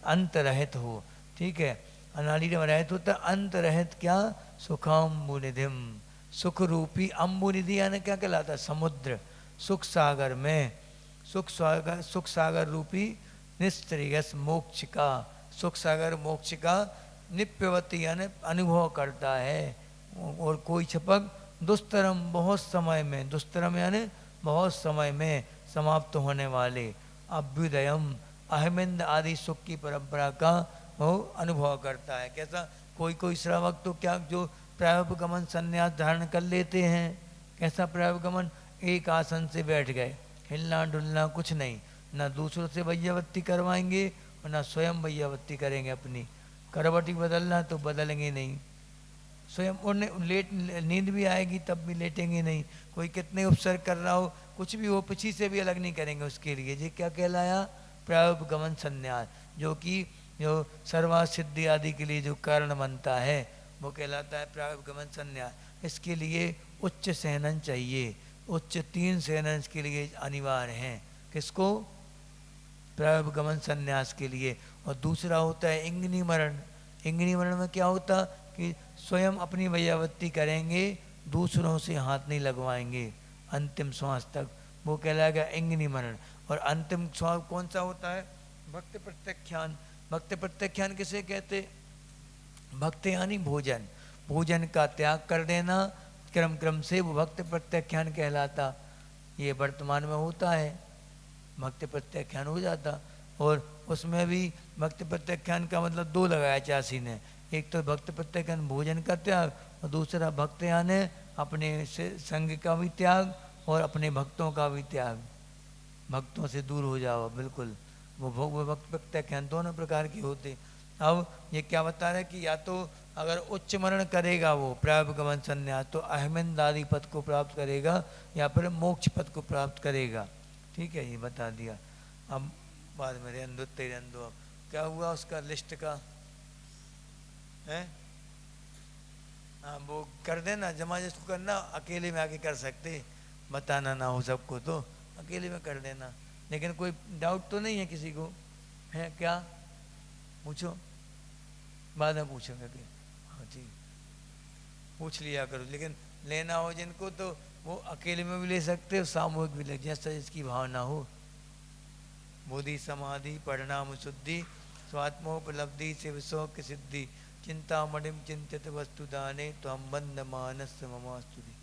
अंत रहित हो। ठीक है। अनाली में रहित होता, अंत रहित क्या, सुखाम्बुनिधिम, सुख रूपी अम्बुनिधि यानी क्या कहलाता? समुद्र, सुख सागर में, सुख सागर रूपी निस्त्रियस मोक्ष का, सुख सागर मोक्ष का निप्यवती यानी अनुभव करता है। और कोई छपक दुस्तरम बहुत समय में, दुस्तरम यानी बहुत समय में समाप्त होने वाले, अभ्युदयम अहमिंद आदि सुख की परंपरा का वो अनुभव करता है। कैसा? कोई कोई श्रावक तो क्या जो प्रायोपगमन संन्यास धारण कर लेते हैं। कैसा प्रायोपगमन? एक आसन से बैठ गए, हिलना डुलना कुछ नहीं, ना दूसरों से वैयावत्ती करवाएंगे और ना स्वयं वैयावत्ती करेंगे। अपनी करवटी बदलना तो बदलेंगे नहीं, स्वयं उन्हें लेट नींद भी आएगी तब भी लेटेंगे नहीं। कोई कितने उपसर्ग कर रहा हो, कुछ भी हो, पीछे से भी अलग नहीं करेंगे उसके लिए। ये क्या कहलाया? प्रायोपगमन संन्यास, जो कि जो सर्वा सिद्धि आदि के लिए जो कारण बनता है वो कहलाता है प्रायोपगमन संन्यास। इसके लिए उच्च सहनन चाहिए, उच्च 3 सहनन के लिए अनिवार्य हैं। किसको? प्रायोपगमन संन्यास के लिए। और दूसरा होता है इंगिनी मरण। इंगिनी मरण में क्या होता कि स्वयं अपनी वैयावत्ती करेंगे, दूसरों से हाथ नहीं लगवाएंगे अंतिम श्वास तक, वो कहलाएगा इंगिनी मरण। और अंतिम श्वास कौन सा होता है? भक्त प्रत्याख्यान। भक्त प्रत्याख्यान किसे कहते? भक्त यानी भोजन, भोजन का त्याग कर देना क्रम क्रम से, वो भक्त प्रत्याख्यान कहलाता। ये वर्तमान में होता है, भक्त प्रत्याख्यान हो जाता। और उसमें भी भक्त प्रत्याख्यान का मतलब 2 लगाया चासी ने, एक तो भक्त प्रत्याख्यान भोजन का त्याग, और दूसरा भक्त यानी अपने संग का भी त्याग और अपने भक्तों का भी त्याग, भक्तों से दूर हो जाओ बिल्कुल। वो भक्त प्रत्याख्यान दोनों प्रकार के होते। अब ये क्या बता रहे कि या तो अगर उच्च मरण करेगा वो प्रायोपगमन संन्यास तो अहमिंद आदि पद को प्राप्त करेगा, या फिर मोक्ष पद को प्राप्त करेगा। ठीक है, ये बता दिया। अब बाद में रेंदो तेरेंदो क्या हुआ उसका लिस्ट का है? हाँ वो कर देना जमा, जिसको करना अकेले में आके कर सकते, बताना ना हो सबको तो अकेले में कर देना। लेकिन कोई डाउट तो नहीं है किसी को? है क्या? पूछो, बाद में पूछोगे कि हाँ जी पूछ लिया करो। लेकिन लेना हो जिनको तो वो अकेले में भी ले सकते हो, सामूहिक भी ले, जैसा जिसकी भावना हो। बोधि समाधि परिणाम शुद्धि स्वात्मोपलब्धि से विश्व की सिद्धि चिंता मणिम चिंतित वस्तु दाने तो हम बंद मानस ममास्तुति।